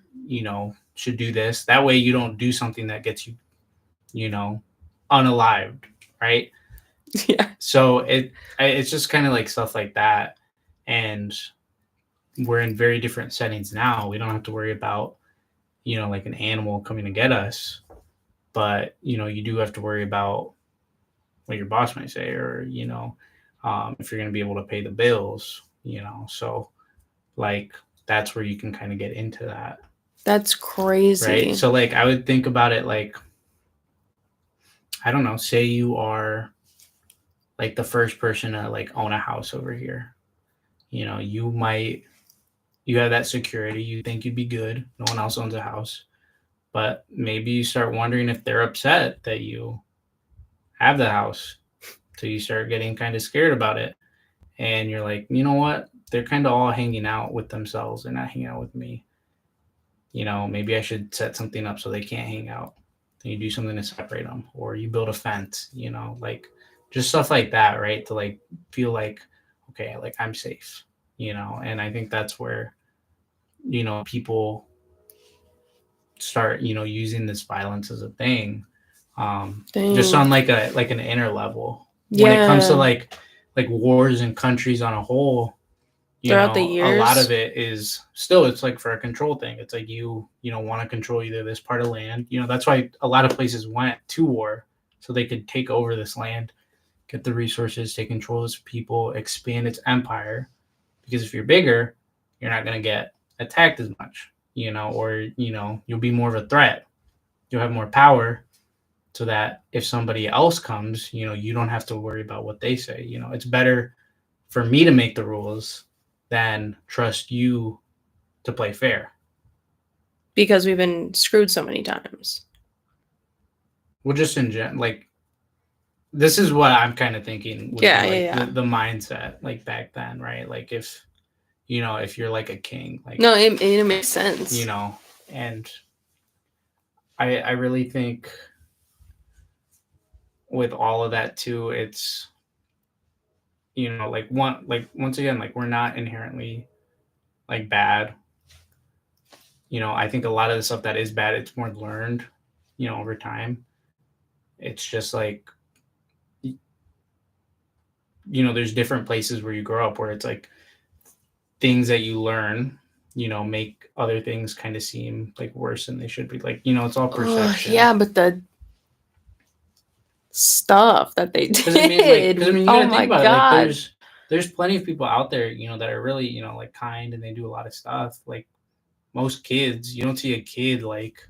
B: should do this. That way you don't do something that gets you, unalived, right?
A: Yeah.
B: So it's just kind of like stuff like that. And we're in very different settings now. We don't have to worry about, like an animal coming to get us. But, you do have to worry about what your boss might say, or, if you're going to be able to pay the bills, so like, that's where you can kind of get into that.
A: That's crazy.
B: Right. So like, I would think about it like, I don't know, say you are like the first person to like own a house over here. You have that security. You think you'd be good. No one else owns a house. But maybe you start wondering if they're upset that you have the house. So you start getting kind of scared about it. and you're like, you know what? They're kind of all hanging out with themselves. They're not hanging out with me. Maybe I should set something up so they can't hang out. And you do something to separate them, or you build a fence, like just stuff like that, right? To like feel like, okay, like I'm safe, and I think that's where, people start, using this violence as a thing. Just
A: Dang.
B: on like an inner level. When it comes to
A: Yeah.
B: like wars and countries on a whole,
A: Throughout the
B: a lot
A: years.
B: of it is still, it's like for a control thing. It's like want to control either this part of land. That's why a lot of places went to war, so they could take over this land, get the resources, take control of its people, expand its empire. Because if you're bigger, you're not going to get attacked as much, or you'll be more of a threat. You'll have more power, so that if somebody else comes, you don't have to worry about what they say. It's better for me to make the rules than trust you to play fair.
A: Because we've been screwed so many times.
B: Well, just in like, this is what I'm kind of thinking would
A: Yeah,
B: be like
A: yeah.
B: the mindset like back then, right? Like if you're like a king, like,
A: No, it makes sense.
B: and I really think with all of that too, it's like once again, like we're not inherently like bad. I think a lot of the stuff that is bad, it's more learned, over time. It's just like, there's different places where you grow up where it's like things that you learn, make other things kind of seem like worse than they should be. Like, it's all perception.
A: Yeah, but the stuff that they did.
B: You
A: Oh
B: gotta
A: my
B: think about
A: God.
B: it. Like there's plenty of people out there, that are really, like kind, and they do a lot of stuff. Like most kids, you don't see a kid like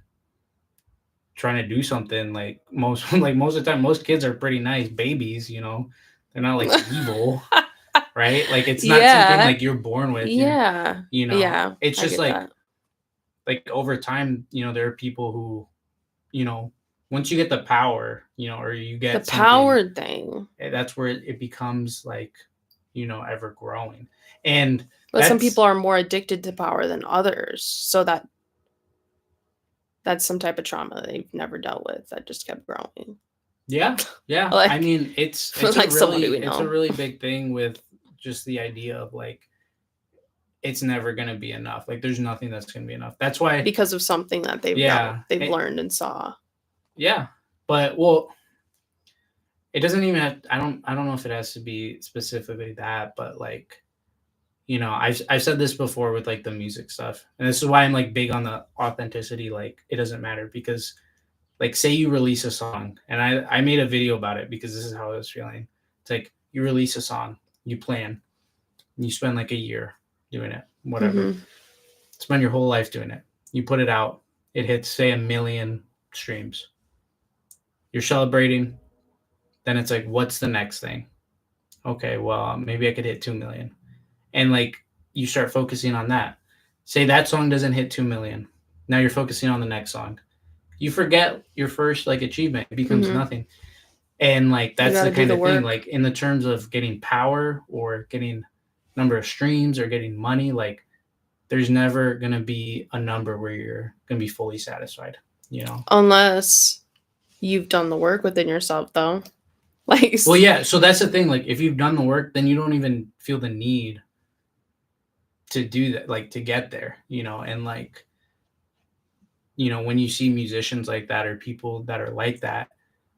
B: trying to do something like most of the time. Most kids are pretty nice babies, they're not like evil, right? Like it's not something like you're born with.
A: Yeah. Yeah.
B: It's
A: I
B: just
A: get
B: like
A: that.
B: like over time, there are people who, once you get the power, or you get
A: the power thing.
B: that's where it becomes like, ever growing. And
A: But some people are more addicted to power than others, so that's some type of trauma they've never dealt with that just kept growing.
B: Yeah.
A: Like,
B: I mean, it's
A: like
B: it's a really big thing with just the idea of like, it's never going to be enough. Like there's nothing that's going to be enough. That's why,
A: because of something that they've learned and saw.
B: Yeah. But well, it doesn't even have, I don't know if it has to be specifically that, but like, I've said this before with like the music stuff, and this is why I'm like big on the authenticity. Like it doesn't matter, because like say you release a song, and I made a video about it because this is how I was feeling. It's like you release a song, you plan, and you spend like a year doing it, whatever.
A: Mm-hmm.
B: Spend your whole life doing it. You put it out, it hits say 1 million streams. You're celebrating. Then it's like, what's the next thing? Okay, well, maybe I could hit 2 million. And like you start focusing on that. Say that song doesn't hit 2 million. Now you're focusing on the next song. You forget your first like achievement. It becomes nothing. And like that's the kind of thing. Like in the terms of getting power or getting number of streams or getting money, like there's never gonna be a number where you're gonna be fully satisfied,
A: Unless you've done the work within yourself though. Like,
B: well, yeah, so that's the thing. Like if you've done the work, then you don't even feel the need to do that, like to get there, and like, when you see musicians like that or people that are like that,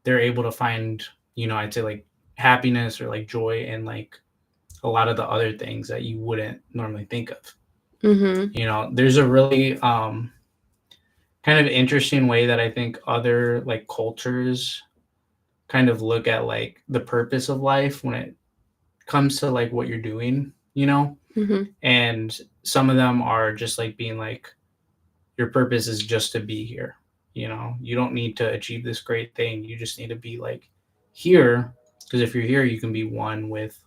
B: they're able to find, I'd say like happiness or like joy and like a lot of the other things that you wouldn't normally think of. There's a really kind of interesting way that I think other like cultures kind of look at like the purpose of life when it comes to like what you're doing, and some of them are just like being like, your purpose is just to be here. You don't need to achieve this great thing. You just need to be like here, because if you're here, you can be one with,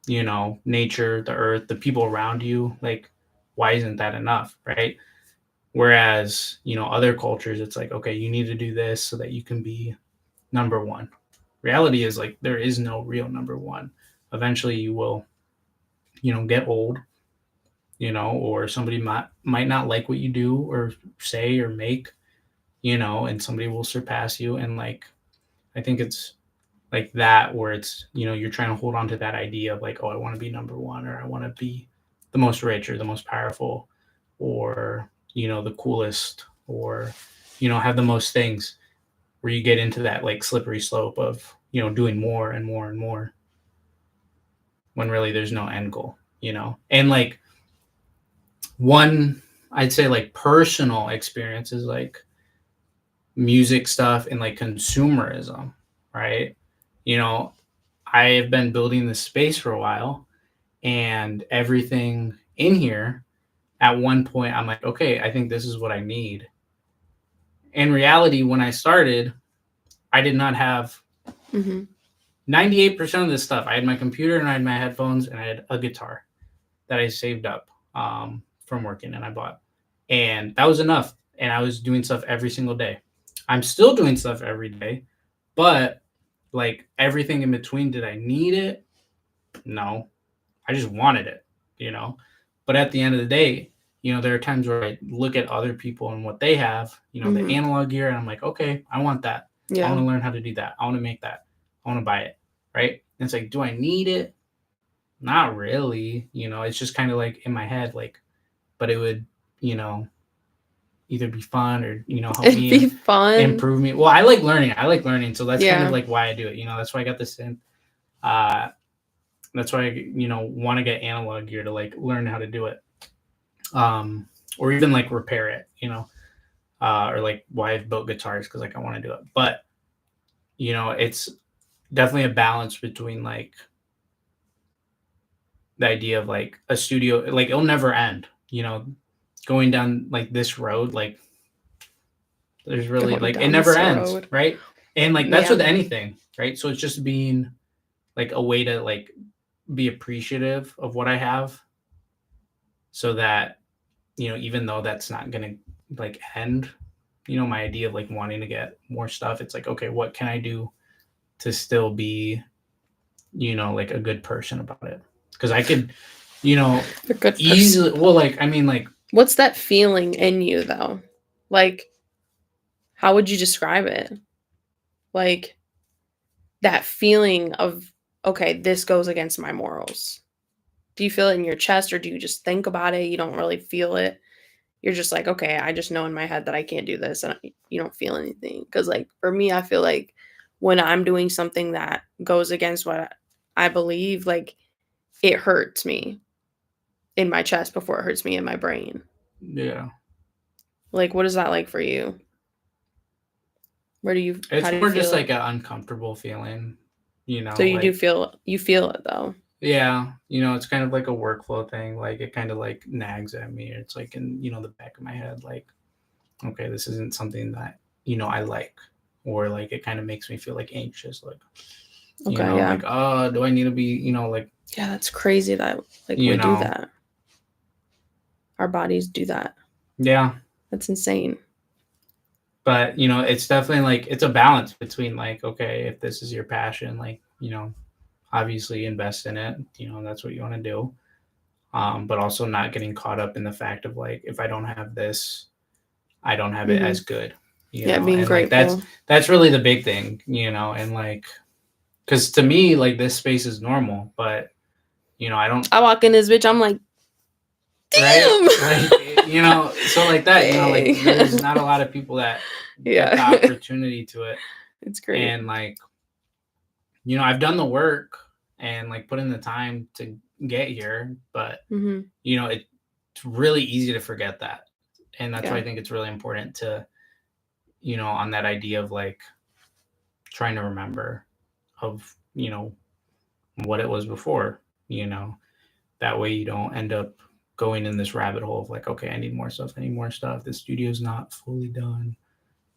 B: nature, the earth, the people around you. Like, why isn't that enough, right? Whereas, other cultures, it's like, okay, you need to do this so that you can be number one. Reality is like there is no real number one. Eventually you will get old, or somebody might not like what you do or say or make, and somebody will surpass you. And like, I think it's like that where it's, you're trying to hold on to that idea of like, oh, I want to be number one, or I want to be the most rich or the most powerful, or, the coolest, or, have the most things, where you get into that like slippery slope of, doing more and more and more, when really there's no end goal, and like one, I'd say like personal experience is like music stuff and like consumerism, right? I have been building this space for a while, and everything in here, at one point I'm like, okay, I think this is what I need. In reality, when I started, I did not have 98% of this stuff. I had my computer and I had my headphones and I had a guitar that I saved up from working, and I bought, and that was enough. And I was doing stuff every single day. I'm still doing stuff every day, but like everything in between, did I need it? No, I just wanted it, But at the end of the day, there are times where I look at other people and what they have, the analog gear, and I'm like, okay, I want that. I want to learn how to do that. I want to make that. I want to buy it, right? And it's like, do I need it? Not really. It's just kind of like in my head, like, but it would, either be fun or, help
A: It'd
B: me
A: be fun.
B: improve me. Well, I like learning. So that's kind of like why I do it. That's why I got this in. That's why I, want to get analog gear to like learn how to do it. Or even like repair it, or like why I've built guitars, because like I want to do it. But, it's definitely a balance between like the idea of like a studio, like it'll never end, going down like this road, like there's really
A: Going
B: like it
A: down
B: never
A: this
B: ends,
A: road.
B: right? And like that's with
A: Man.
B: anything, right? So it's just being like a way to like be appreciative of what I have, so that, even though that's not gonna like end, my idea of like wanting to get more stuff, it's like, okay, what can I do to still be, like a good person about it? Because I could,
A: A good
B: easily,
A: person.
B: well, like, I mean, like,
A: What's that feeling in you though? Like, how would you describe it? Like, that feeling of, okay, this goes against my morals. Do you feel it in your chest, or do you just think about it? You don't really feel it. You're just like, okay, I just know in my head that I can't do this, and you don't feel anything. Because like for me, I feel like when I'm doing something that goes against what I believe, like it hurts me in my chest before it hurts me in my brain.
B: yeah,
A: Like, what is that like for you? How do you
B: it's
A: feel
B: more just
A: it?
B: like an uncomfortable feeling,
A: So you do
B: like,
A: feel it though.
B: yeah, it's kind of like a workflow thing. Like it kind of like nags at me. It's like in, the back of my head, like, okay, this isn't something that, I like, or like it kind of makes me feel like anxious, like,
A: Okay, yeah.
B: like, oh, do I need to be, like,
A: Yeah, that's crazy that like we do that. Our bodies do that.
B: Yeah.
A: That's insane.
B: But, it's definitely like it's a balance between like, okay, if this is your passion, like, obviously invest in it, that's what you want to do. But also not getting caught up in the fact of like, if I don't have this, I don't have it as good.
A: Yeah, being
B: and
A: grateful.
B: like that's really the big thing, and like, because to me, like this space is normal, but
A: I walk in this bitch, I'm like, damn.
B: Right? Like, so like that, like there's not a lot of people that get the opportunity to it.
A: It's great.
B: And like, I've done the work and like put in the time to get here, but it's really easy to forget that. And that's why I think it's really important to, on that idea of like trying to remember of, what it was before, that way you don't end up going in this rabbit hole of like, okay, I need more stuff. The studio's not fully done,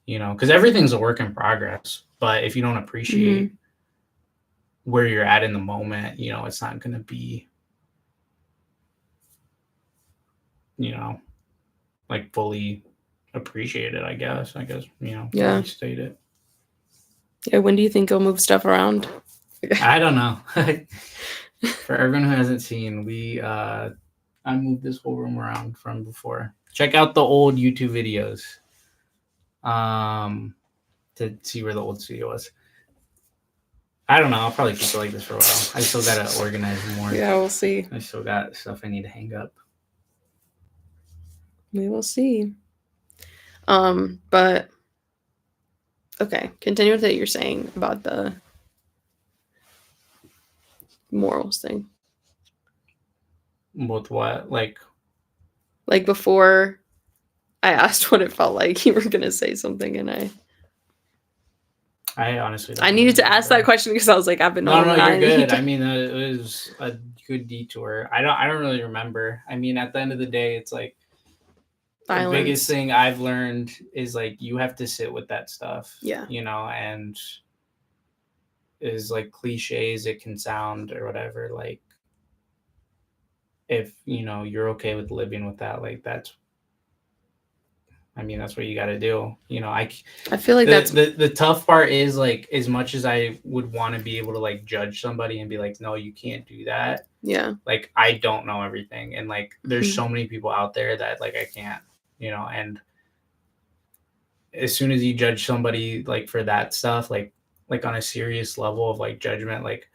B: because everything's a work in progress. But if you don't appreciate where you're at in the moment, it's not going to be, like fully appreciated, I guess,
A: Yeah.
B: State it.
A: Yeah. When do you think you'll move stuff around?
B: I don't know. For everyone who hasn't seen, I moved this whole room around from before. Check out the old YouTube videos. To see where the old studio was. I don't know. I'll probably keep it like this for a while. I still gotta organize more.
A: Yeah, we'll see.
B: I still got stuff I need to hang up.
A: We will see. But okay, continue with what you're saying about the morals thing.
B: With what? Like
A: before I asked what it felt like, you were gonna say something, and
B: I honestly don't
A: I needed to
B: remember.
A: ask that question because I was like, I've been
B: No, you're good.
A: to-
B: I mean, it was a good detour. I don't really remember. I mean, at the end of the day, it's like the biggest thing I've learned is like you have to sit with that stuff.
A: Yeah.
B: You know, and is like cliche as it can sound or whatever, like if you know you're okay with living with that, like that's what you got to do. You know, I
A: feel like that's
B: the tough part is like as much as I would want to be able to like judge somebody and be like, no, you can't do that.
A: Yeah.
B: Like I don't know everything, and like there's so many people out there that like I can't, you know, and as soon as you judge somebody like for that stuff, like on a serious level of like judgment, like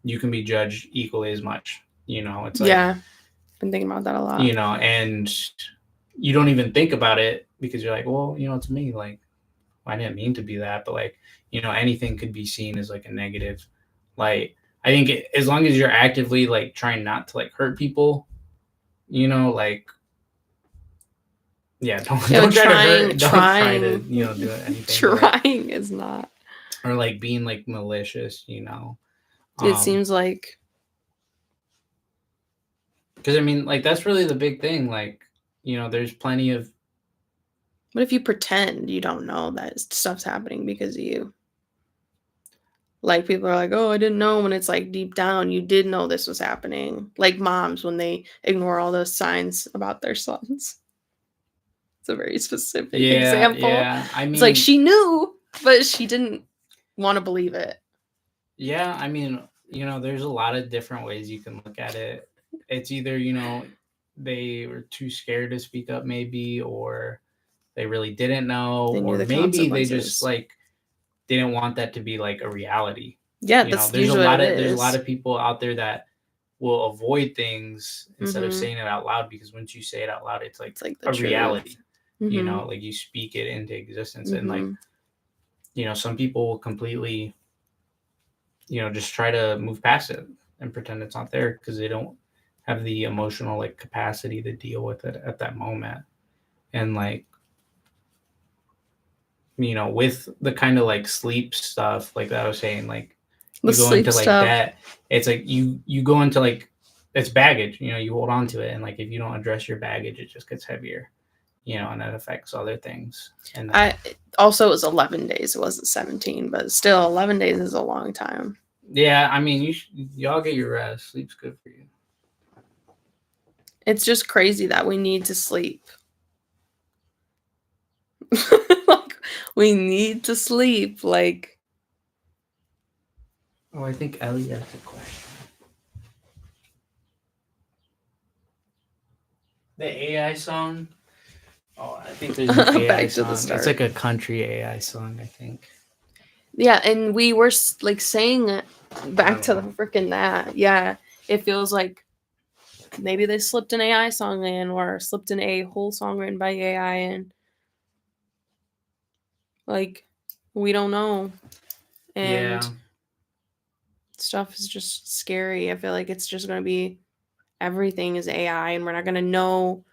B: you can be judged equally as much. You know, it's like
A: been thinking about that a lot.
B: You know, and you don't even think about it because you're like, well, you know, it's me. Like, I didn't mean to be that, but like, you know, anything could be seen as like a negative. Like, I think as long as you're actively like trying not to like hurt people, you know, like, yeah, don't try to hurt. Don't try to, you know, do anything.
A: Trying is not.
B: Or like being like malicious, you know.
A: It seems like.
B: Because I mean, like that's really the big thing. Like, you know, there's plenty of.
A: What if you pretend you don't know that stuff's happening because of you? Like people are like, oh, I didn't know, when it's like deep down you did know this was happening. Like moms when they ignore all those signs about their sons. It's a very specific example.
B: Yeah, I mean,
A: it's like she knew, but she didn't want to believe it.
B: Yeah, I mean, you know, there's a lot of different ways you can look at it. It's either, you know, they were too scared to speak up maybe, or they really didn't know, or maybe they just like didn't want that to be like a reality.
A: Yeah,
B: you know, there's a lot of people out there that will avoid things instead of saying it out loud, because once you say it out loud, it's like a reality. You know, like you speak it into existence, and like, you know, some people will completely, you know, just try to move past it and pretend it's not there because they don't have the emotional like capacity to deal with it at that moment. And like, you know, with the kind of like sleep stuff, like that I was saying, like you go into like that, it's like you go into like, it's baggage, you know, you hold on to it, and like if you don't address your baggage, it just gets heavier, you know, and that affects other things. And
A: also, it was 11 days, it wasn't 17, but still 11 days is a long time.
B: Yeah, I mean, y'all get your rest. Sleep's good for you.
A: It's just crazy that we need to sleep. Like, we need to sleep. Like,
B: oh, I think Ellie asked a question. The AI song. Oh, I think there's an AI song. It's like a country AI song, I think.
A: Yeah, and we were like saying it back to the freaking that. Yeah, it feels like maybe they slipped an AI song in, or slipped in a whole song written by AI in. Like, we don't know. And stuff is just scary. I feel like it's just going to be, everything is AI, and we're not going to know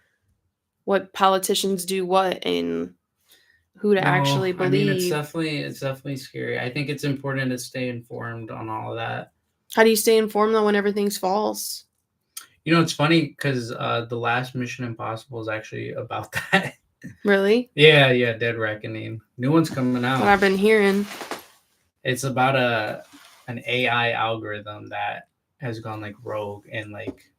A: what politicians do what and who to actually believe.
B: I mean, it's definitely scary. I think it's important to stay informed on all of that.
A: How do you stay informed though when everything's false?
B: You know, it's funny because the last Mission Impossible is actually about that.
A: Really?
B: Yeah, Dead Reckoning. New one's coming out.
A: What I've been hearing.
B: It's about an AI algorithm that has gone like rogue, and like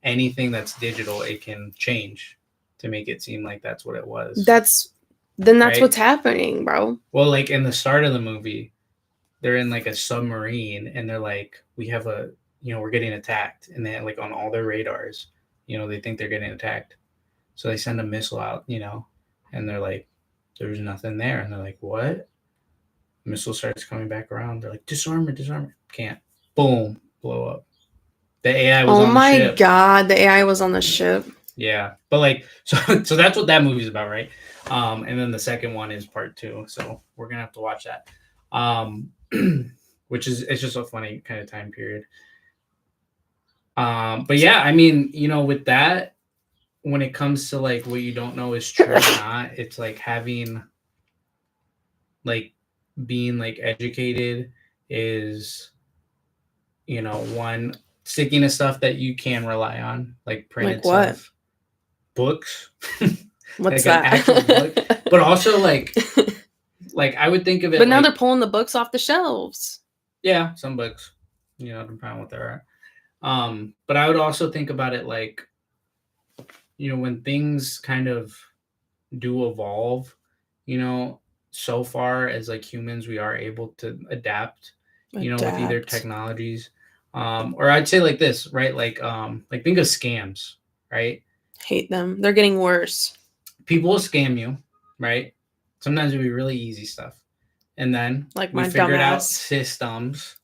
B: anything that's digital, it can change to make it seem like that's what it was.
A: That's what's happening, bro.
B: Well, like in the start of the movie, they're in like a submarine, and they're like, we have a we're getting attacked, and then like on all their radars, they think they're getting attacked. So they send a missile out, and they're like, there's nothing there. And they're like, what? Missile starts coming back around. They're like, disarm it. Can't. Boom, blow up. The AI was
A: Oh
B: on the
A: my
B: ship.
A: god, the AI was on the ship.
B: Yeah, but like, so that's what that movie's about, right? And then the second one is part 2, so we're gonna have to watch that. Which it's just a funny kind of time period. But yeah, I mean, with that, when it comes to like what you don't know is true or not, it's like having like being like educated is one, sticking to stuff that you can rely on, like printed
A: Like what?
B: stuff, books.
A: What's
B: like
A: that?
B: an actual book, but also like I would think of it.
A: But now
B: like,
A: they're pulling the books off the shelves.
B: yeah, some books, depending on what they're at. But I would also think about it like, when things kind of do evolve, so far as like humans, we are able to adapt, with either
A: Adapt.
B: technologies, or I'd say like this, right? Like think of scams, right?
A: Hate them. They're getting worse.
B: People will scam you, right? Sometimes it'll be really easy stuff. And then
A: Like
B: we
A: my
B: figured out
A: dumbass.
B: systems,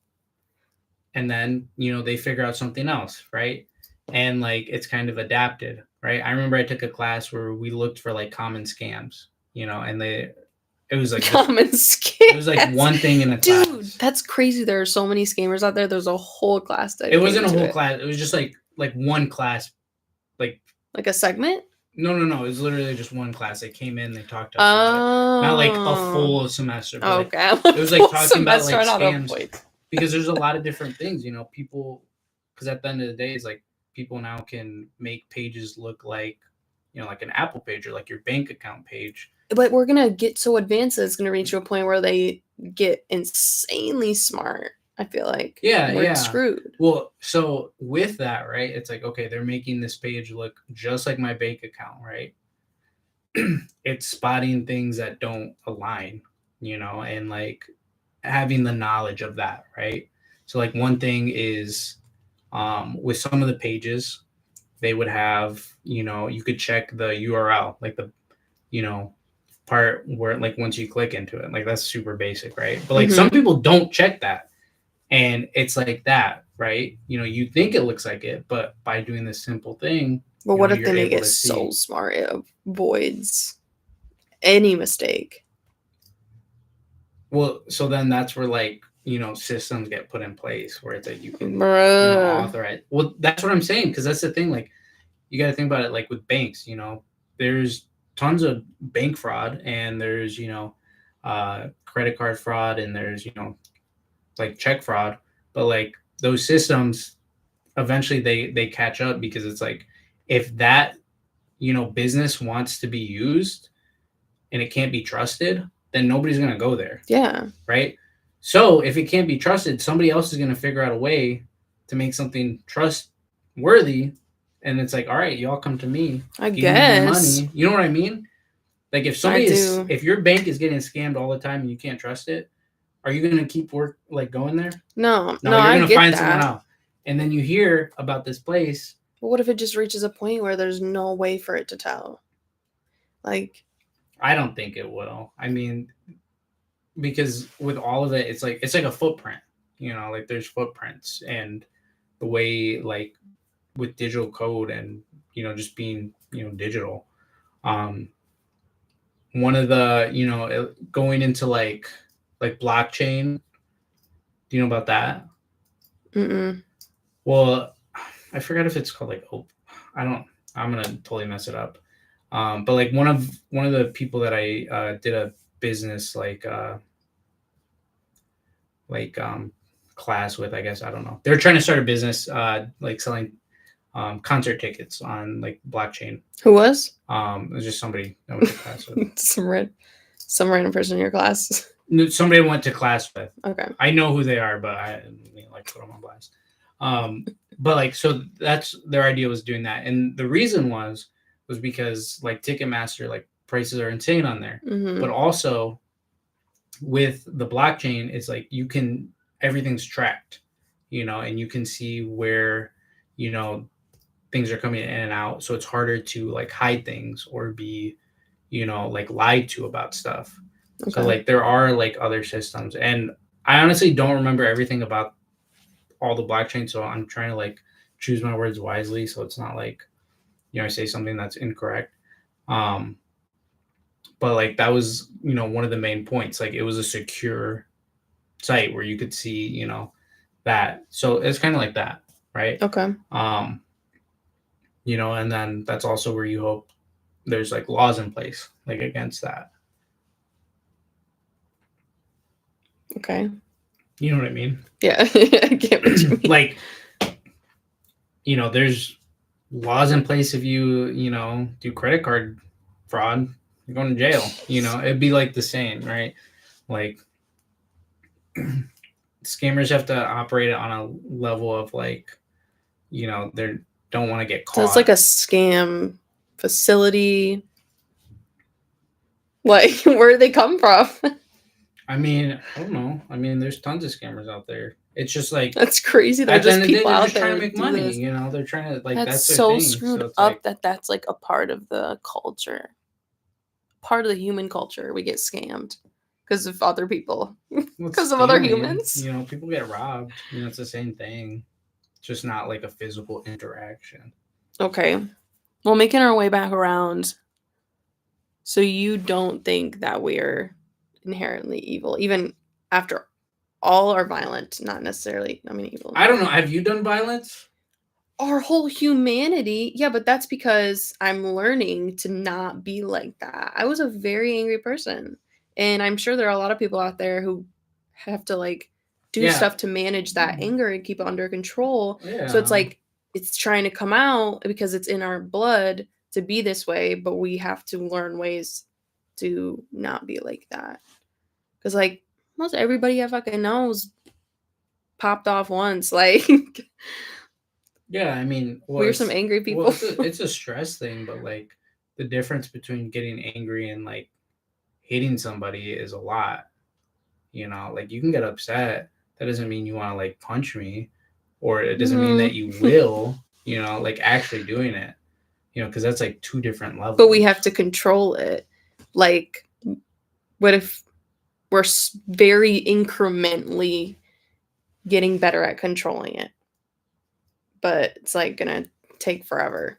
B: and then, they figure out something else, right? And like, it's kind of adapted, right? I remember I took a class where we looked for like common scams, and it was like
A: common scams.
B: It was like one thing in a class.
A: Dude, that's crazy. There are so many scammers out there. There's a whole class
B: It wasn't a whole class. It was just like one class, like
A: a segment.
B: No. It was literally just one class. They came in, they talked to us about it. Not like a full semester. But
A: Okay.
B: It was like talking about like
A: Semester,
B: scams. Because there's a lot of different things, people. Because at the end of the day, it's like people now can make pages look like, like an Apple page or like your bank account page.
A: But we're gonna get so advanced that it's gonna reach to a point where they get insanely smart. I feel like we're screwed.
B: Well, so with that, right? It's like, okay, they're making this page look just like my bank account, right? It's spotting things that don't align, and like having the knowledge of that, right? So like one thing is, with some of the pages, they would have, you could check the URL, like the, part where like once you click into it, like that's super basic, right? But like some people don't check that, and it's like that, right? You think it looks like it, but by doing this simple thing,
A: but what if they make it so smart it avoids any mistake?
B: Well, so then that's where like, systems get put in place where it's like you can authorize. Well, that's what I'm saying, because that's the thing. Like, you got to think about it like with banks. There's tons of bank fraud, and there's credit card fraud, and there's like check fraud. But like those systems, eventually they catch up, because it's like, if that business wants to be used and it can't be trusted, then nobody's going to go there.
A: Yeah.
B: Right. So if it can't be trusted, somebody else is going to figure out a way to make something trustworthy. And it's like, all right, y'all come to me.
A: I guess.
B: Money. You know what I mean? Like if if your bank is getting scammed all the time and you can't trust it, are you going to keep going there?
A: No,
B: you're going to find someone else. And then you hear about this place.
A: But what if it just reaches a point where there's no way for it to tell? Like,
B: I don't think it will. I mean, because with all of it, it's like a footprint, like there's footprints, and the way like with digital code and, just being, digital. One of the, going into like blockchain. Do you know about that?
A: Mm-mm.
B: Well, I forgot if it's called like, I'm going to totally mess it up. But like one of the people that I did a business class with, I guess, I don't know. They're trying to start a business like selling concert tickets on like blockchain.
A: Who was?
B: It was just somebody I went to class with.
A: some random person in your class.
B: Somebody I went to class with.
A: Okay.
B: I know who they are, but I didn't like put them on blast. But like, so that's their idea, was doing that, and the reason was because like Ticketmaster, like prices are insane on there, but also with the blockchain, it's like everything's tracked. and you can see where, things are coming in and out. So it's harder to like hide things or be, like lied to about stuff. So
A: Okay.
B: like there are like other systems, and I honestly don't remember everything about all the blockchain. So I'm trying to like choose my words wisely. So it's not like, I say something that's incorrect. Um, but like that was, one of the main points. Like it was a secure site where you could see, that. So it's kind of like that, right?
A: Okay.
B: Um, and then that's also where you hope there's like laws in place like against that.
A: Okay.
B: You know what I mean?
A: Yeah. I get what you mean.
B: Like, there's laws in place if you do credit card fraud, you're going to jail. It'd be like the same, right? Like scammers have to operate on a level of like, they don't want to get
A: So it's
B: caught.
A: like a scam facility. Like, where do they come from?
B: I mean, I don't know. I mean, there's tons of scammers out there. It's just like
A: That's crazy. There are
B: at the end
A: just
B: of the day,
A: people
B: they're
A: out
B: just
A: there
B: trying to
A: who
B: make
A: do
B: money.
A: this.
B: They're trying to like
A: That's
B: their
A: so
B: thing.
A: screwed
B: So it's
A: up
B: like,
A: that's like a part of the culture. Part of the human culture. We get scammed because of other people. Because of other humans.
B: People get robbed. It's the same thing. It's just not like a physical interaction.
A: Okay. Well, making our way back around. So you don't think that we're inherently evil, even after all our violent, not necessarily, evil.
B: I don't know. Have you done violence?
A: Our whole humanity. Yeah, but that's because I'm learning to not be like that. I was a very angry person. And I'm sure there are a lot of people out there who have to like do stuff to manage that anger and keep it under control.
B: Yeah.
A: So it's like it's trying to come out because it's in our blood to be this way, but we have to learn ways to not be like that. Because like most everybody I fucking knows popped off once. Like
B: Yeah, I mean,
A: we're some angry people.
B: Well, it's a stress thing, but like the difference between getting angry and like hating somebody is a lot. Like you can get upset. That doesn't mean you want to like punch me, or it doesn't mean that you will. Like actually doing it. Because that's like two different levels.
A: But we have to control it. Like, what if we're very incrementally getting better at controlling it? But it's like gonna take forever.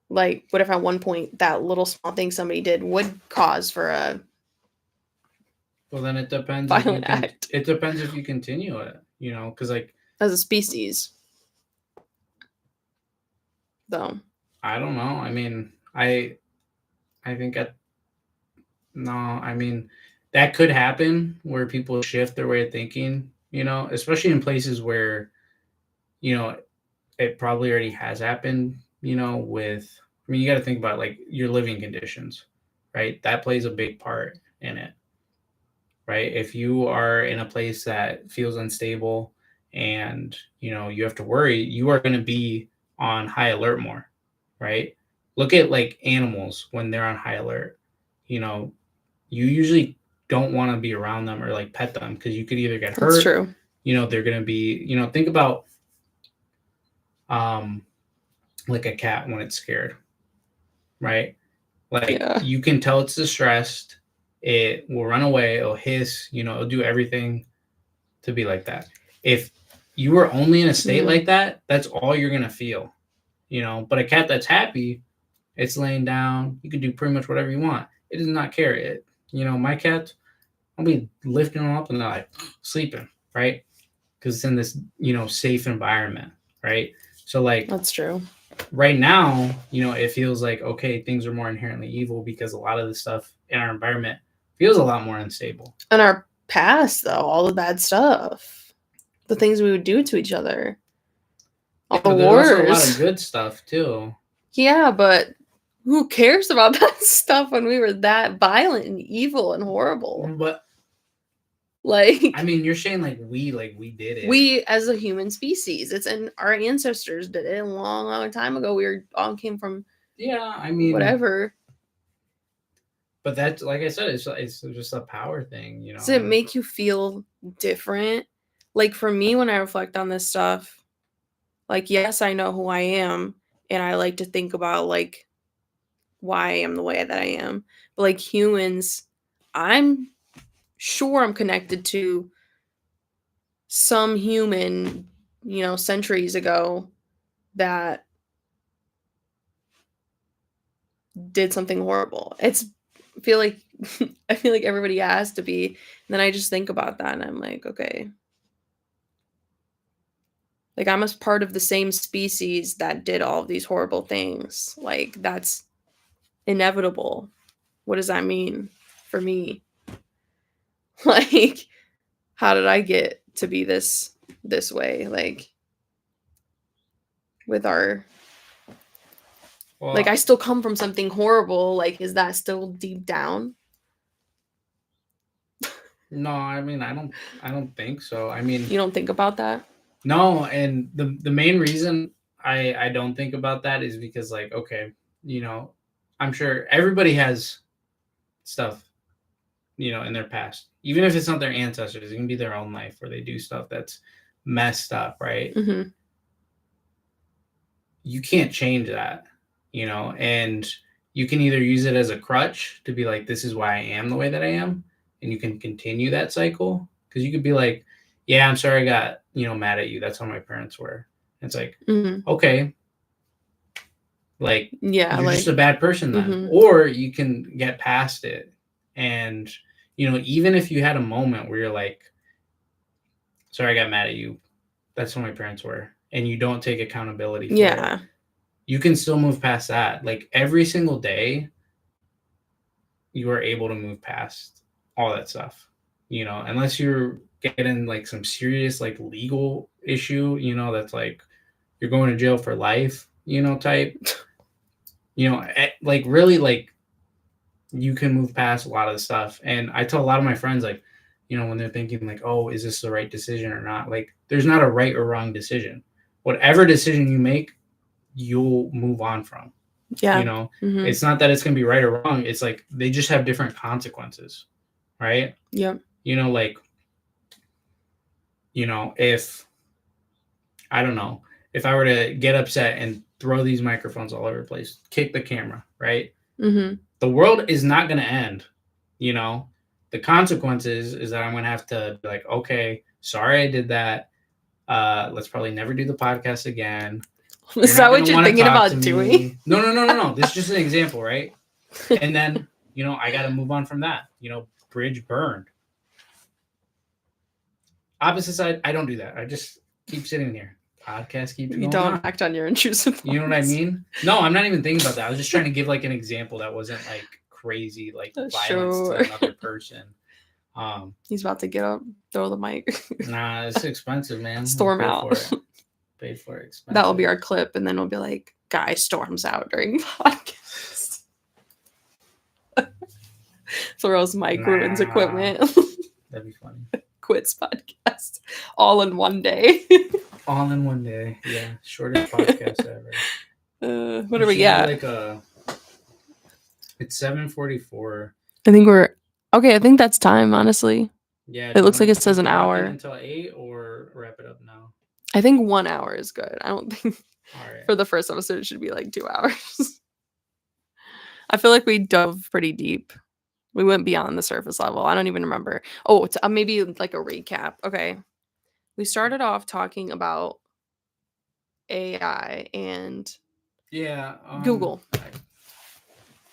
A: Like, what if at one point that little small thing somebody did would cause for a
B: Well, then it depends.
A: violent act.
B: It depends if you continue it. Because like
A: as a species. Though.
B: I don't know. I mean, I think no. I mean, that could happen where people shift their way of thinking. Especially in places where, it probably already has happened. With you got to think about like your living conditions, right? That plays a big part in it, right? If you are in a place that feels unstable and you have to worry, you are going to be on high alert more, right? Look at like animals when they're on high alert. You usually don't want to be around them or like pet them because you could either get hurt.
A: That's true.
B: They're going to be, think about like a cat when it's scared, right? Like you can tell it's distressed. It will run away. It'll hiss. It'll do everything to be like that. If you were only in a state like that, that's all you're gonna feel. But a cat that's happy, it's laying down. You can do pretty much whatever you want. It does not care. It. My cats, I'll be lifting them up and they're like sleeping, right? Because it's in this safe environment, right? So like
A: that's true.
B: Right now, it feels like, okay, things are more inherently evil because a lot of the stuff in our environment feels a lot more unstable.
A: In our past, though, all the bad stuff, the things we would do to each other, all the wars.
B: There's also a lot of good stuff too.
A: Yeah, but who cares about that stuff when we were that violent and evil and horrible?
B: But
A: like,
B: I mean, you're saying like we did it.
A: We as a human species, it's and our ancestors did it a long, long time ago. We all came from whatever.
B: But that's like I said, it's just a power thing,
A: Does it make you feel different like for me, when I reflect on this stuff, like, yes, I know who I am, and I like to think about like why I am the way that I am. But like humans, I'm sure I'm connected to some human, centuries ago that did something horrible. I feel like I feel like everybody has to be. And then I just think about that and I'm like, okay. Like I'm a part of the same species that did all of these horrible things. Like that's inevitable. What does that mean for me? Like how did I get to be this way? Like with our
B: Well,
A: like I still come from something horrible. Like is that still deep down?
B: no, I mean, I don't think so. I mean,
A: You don't think about that?
B: no, and the main reason I don't think about that is because, like, okay, you know, I'm sure everybody has stuff, in their past, even if it's not their ancestors, it can be their own life where they do stuff that's messed up, right?
A: Mm-hmm.
B: You can't change that, and you can either use it as a crutch to be like, this is why I am the way that I am, and you can continue that cycle, because you could be like, yeah, I'm sorry I got, mad at you. That's how my parents were. And it's like,
A: Mm-hmm.
B: okay, like,
A: Yeah,
B: you're
A: like
B: just a bad person then.
A: Mhm.
B: Or you can get past it. And, even if you had a moment where you're like, sorry I got mad at you, that's how my parents were, and you don't take accountability for it,
A: yeah.
B: you can still move past that. Like every single day, you are able to move past all that stuff, unless you're getting like some serious like legal issue, that's like you're going to jail for life, type, like really like you can move past a lot of the stuff. And I tell a lot of my friends, like, when they're thinking like, oh, is this the right decision or not? Like, there's not a right or wrong decision. Whatever decision you make, you'll move on from.
A: Yeah.
B: Mm-hmm. It's not that it's going to be right or wrong. It's like they just have different consequences, right?
A: Yep.
B: Like, if I don't know, if I were to get upset and throw these microphones all over the place, kick the camera, right?
A: Mm-hmm.
B: The world is not going to end. The consequences is that I'm going to have to be like, okay, sorry I did that. Let's probably never do the podcast again.
A: Is that what you're thinking about doing?
B: No. This is just an example, right? And then, I got to move on from that. Bridge burned. Opposite side, I don't do that. I just keep sitting here. Podcast keeps going on.
A: You don't act on your intrusive thoughts.
B: You know what I mean? No, I'm not even thinking about that. I was just trying to give like an example that wasn't like crazy, like violence to another person.
A: He's about to get up, throw the mic.
B: Nah, it's expensive, man.
A: Storm out.
B: Paid for it. Expensive.
A: That will be our clip, and then we'll be like, guy storms out during the podcast. Throws mic, ruins equipment.
B: That'd be funny.
A: Quits podcast all in one day.
B: All in one day. Yeah. Shortest podcast ever.
A: What are we at?
B: It's 7:44.
A: I think we're okay. I think that's time, honestly.
B: Yeah.
A: It looks like it says an hour.
B: Until 8 or wrap it up now?
A: I think 1 hour is good. I don't think
B: right.
A: For the first episode it should be like 2 hours. I feel like we dove pretty deep. We went beyond the surface level. I don't even remember. Oh, it's maybe like a recap. Okay. We started off talking about AI and Google.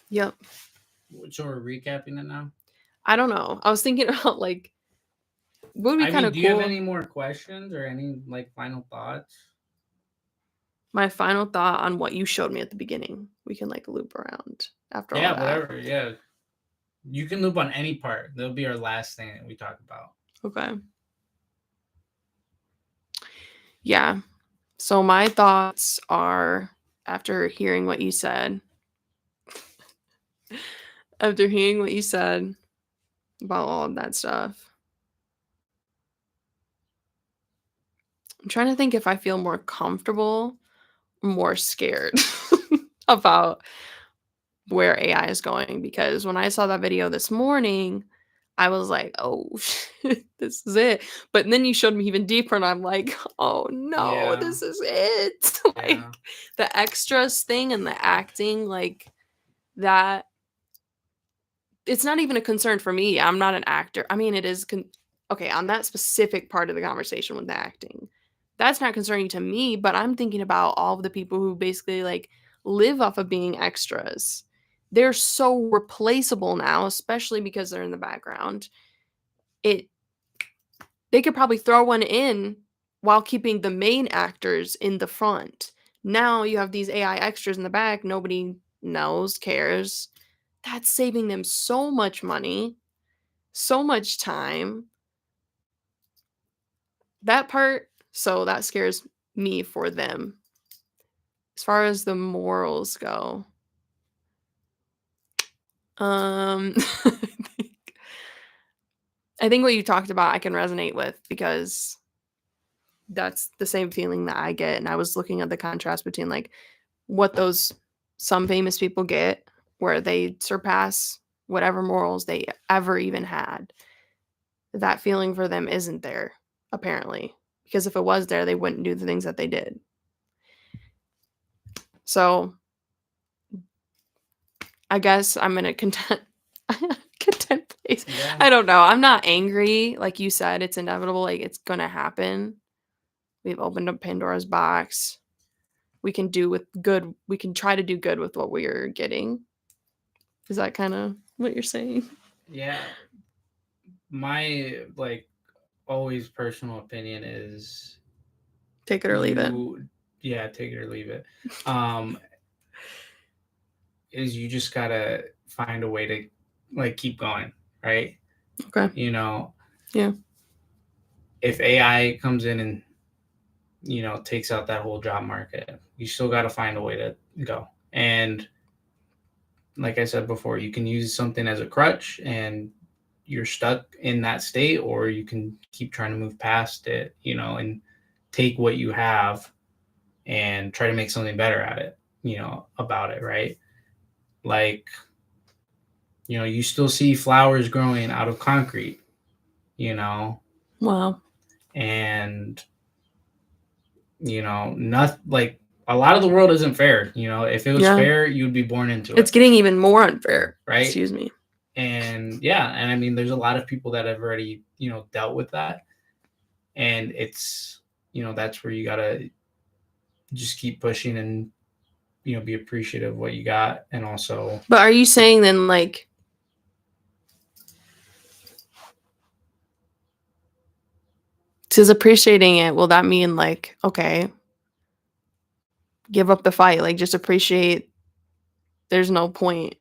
A: Yep.
B: So we're recapping it now?
A: I don't know. I was thinking about like what would be kind of cool.
B: Do you have any more questions or any like final thoughts?
A: My final thought on what you showed me at the beginning. We can like loop around after all that.
B: Yeah, whatever. Yeah. You can loop on any part. That'll be our last thing that we talk about.
A: Okay. Yeah. So my thoughts are, after hearing what you said about all of that stuff, I'm trying to think if I feel more comfortable, more scared about where AI is going, because when I saw that video this morning, I was like, oh shit, this is it. But then you showed me even deeper, and I'm like, oh no,
B: Yeah.
A: this is it. Like
B: Yeah.
A: the extras thing and the acting, like that. It's not even a concern for me. I'm not an actor. I mean, it is okay on that specific part of the conversation with the acting. That's not concerning to me, but I'm thinking about all of the people who basically like live off of being extras. They're so replaceable now, especially because they're in the background. It They could probably throw one in while keeping the main actors in the front. Now you have these AI extras in the back, nobody knows, cares. That's saving them so much money, so much time. That part, so that scares me for them. As far as the morals go, I think what you talked about I can resonate with because that's the same feeling that I get. And I was looking at the contrast between like what those some famous people get where they surpass whatever morals they ever even had. That feeling for them isn't there, apparently. Because if it was there, they wouldn't do the things that they did. So I guess I'm in a content place.
B: Yeah.
A: I don't know. I'm not angry. Like you said, it's inevitable. Like it's gonna happen. We've opened up Pandora's box. We can try to do good with what we're getting. Is that kind of what you're saying?
B: Yeah. My like always personal opinion is
A: Take it or leave it.
B: Yeah, take it or leave it. Is you just gotta find a way to like keep going, right?
A: Okay.
B: You know,
A: Yeah.
B: if AI comes in and takes out that whole job market, you still got to find a way to go. And like I said before, you can use something as a crutch and you're stuck in that state, or you can keep trying to move past it, and take what you have and try to make something better at it, about it, right? Like, you still see flowers growing out of concrete,
A: Wow.
B: and, not like a lot of the world isn't fair. If it was fair, you'd be born into it.
A: It's getting even more unfair.
B: Right.
A: Excuse me.
B: And I mean, there's a lot of people that have already, dealt with that. And it's, that's where you got to just keep pushing and, be appreciative of what you got. And also.
A: But are you saying then like, because appreciating it, will that mean like, okay, give up the fight, like just appreciate there's no point?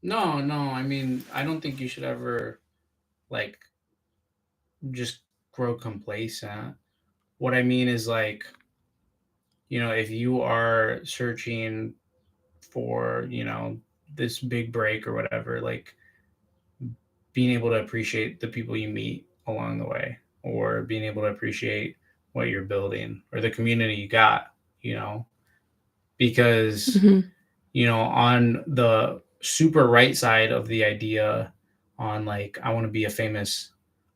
B: No, I mean, I don't think you should ever like just grow complacent. What I mean is like, if you are searching for, this big break or whatever, like being able to appreciate the people you meet along the way, or being able to appreciate what you're building or the community you got, because, on the super right side of the idea on like, I want to be a famous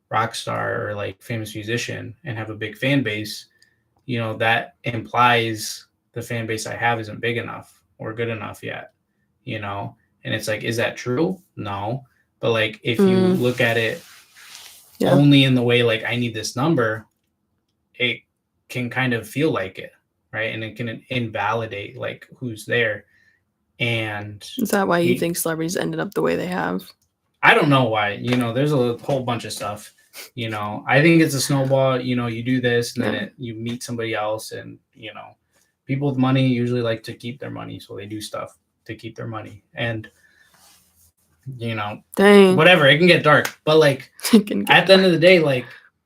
B: rock star or like famous musician and have a big fan base, that implies the fan base I have isn't big enough or good enough yet, and it's like, is that true? No. But like, if you look at it only in the way, like, I need this number, it can kind of feel like it, right? And it can invalidate like who's there. And
A: is that why you think celebrities ended up the way they have?
B: I don't know why. There's a whole bunch of stuff. I think it's a snowball. You do this, and then you meet somebody else, and people with money usually like to keep their money, so they do stuff to keep their money. And
A: Dang.
B: Whatever, it can get dark, but like at the end of the day, like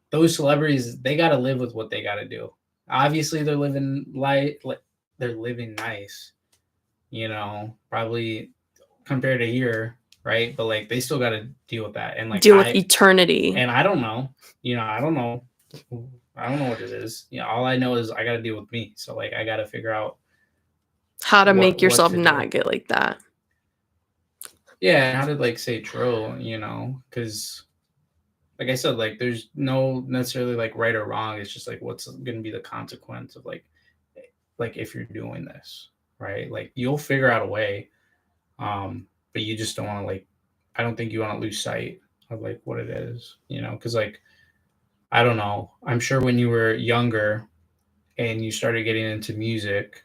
B: those celebrities, they got to live with what they got to do. Obviously, they're living they're living nice, probably compared to here, right? But like they still got to deal with that and like
A: deal with eternity.
B: And I don't know, I don't know what it is. All I know is I got to deal with me. So like I got to figure out
A: how to make yourself not get like that.
B: Yeah, how to like stay true, because like I said, like there's no necessarily like right or wrong. It's just like what's going to be the consequence of like if you're doing this, right? Like you'll figure out a way, but you just don't want to like. I don't think you want to lose sight of like what it is, you know, because like I don't know. I'm sure when you were younger and you started getting into music,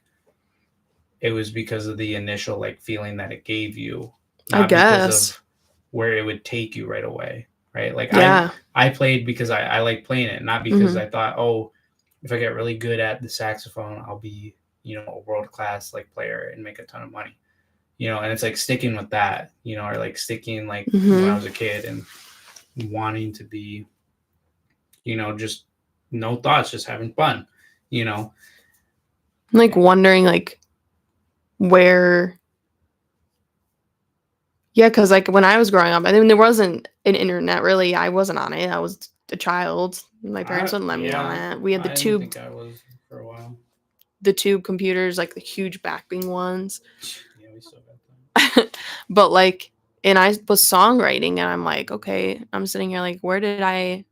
B: it was because of the initial like feeling that it gave you,
A: I
B: not because
A: guess.
B: of where it would take you right away, right? Like
A: Yeah.
B: I played because I like playing it, not because I thought, oh, if I get really good at the saxophone, I'll be, you know, a world class like player and make a ton of money, you know. And it's like sticking with that, you know, or like sticking like when I was a kid and wanting to be, you know, just no thoughts, just having fun, you know.
A: Like wondering like where. Yeah, because like when I was growing up, I mean, there wasn't an internet really. I wasn't on it. I was a child. My parents wouldn't let me on it. We had
B: I didn't think I was for a while.
A: the tube computers, like the huge backbing ones.
B: Yeah, we still got them.
A: But like, and I was songwriting, and I'm like, okay, I'm sitting here like, where did I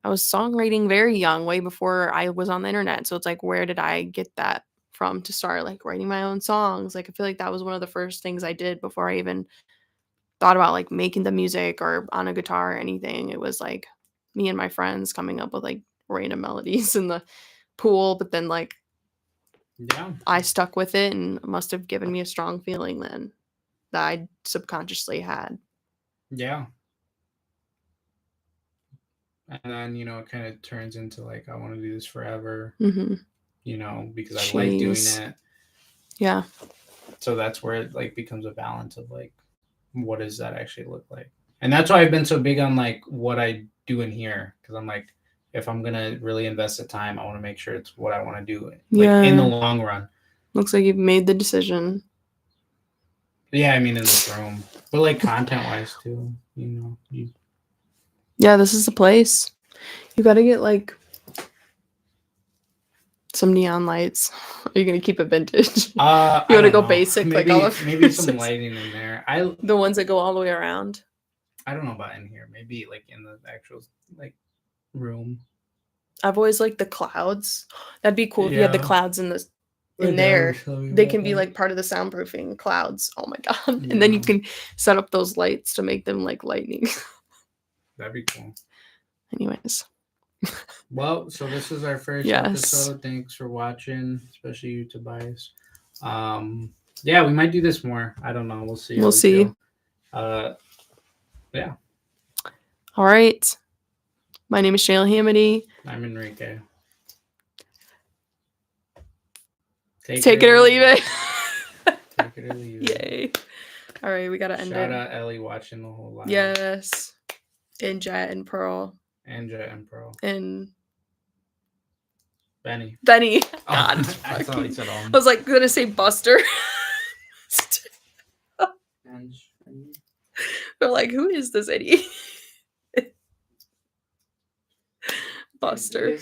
A: was songwriting very young, way before I was on the internet. So it's like, where did I get that from to start like writing my own songs? Like, I feel like that was one of the first things I did before I even thought about like making the music or on a guitar or anything. It was like me and my friends coming up with like random melodies in the pool, but then like
B: Yeah.
A: I stuck with it and it must have given me a strong feeling then that I subconsciously had.
B: Yeah. And then, you know, it kind of turns into like, I want to do this forever,
A: Mm-hmm.
B: you know, because I like doing it.
A: Yeah.
B: So that's where it like becomes a balance of like, what does that actually look like? And that's why I've been so big on like what I do in here. Cause I'm like, if I'm going to really invest the time, I want to make sure it's what I want to do like in the long run.
A: Looks like you've made the decision.
B: Yeah, I mean in this room, but like content wise too, you know.
A: Yeah, this is the place. You got to get like some neon lights. Are you gonna keep it vintage? You want to go basic,
B: maybe,
A: like all of
B: maybe some lighting in there.
A: the ones that go all the way around.
B: I don't know about in here. Maybe like in the actual like room.
A: I've always liked the clouds. That'd be cool if you had the clouds in
B: My
A: there.
B: dad was telling me
A: They
B: about
A: can be
B: that.
A: like part of the soundproofing clouds. Oh my god! And then you can set up those lights to make them like lightning.
B: That'd be cool.
A: Anyways,
B: Well, so this is our first
A: Yes.
B: episode. Thanks for watching, especially you, Tobias. Yeah, we might do this more. I don't know. We'll see.
A: We'll see.
B: Yeah.
A: All right. My name is Shayla Hamady.
B: I'm Enrique.
A: Take it or leave it.
B: Take it or leave it.
A: Yay. All right, we gotta end
B: Shout
A: it.
B: out Ellie watching the whole live.
A: Yes. And Jet and Pearl.
B: And Jet and Pearl.
A: And
B: Benny.
A: God.
B: I thought he said
A: I was like gonna say Buster. They're like, who is this idiot? Buster.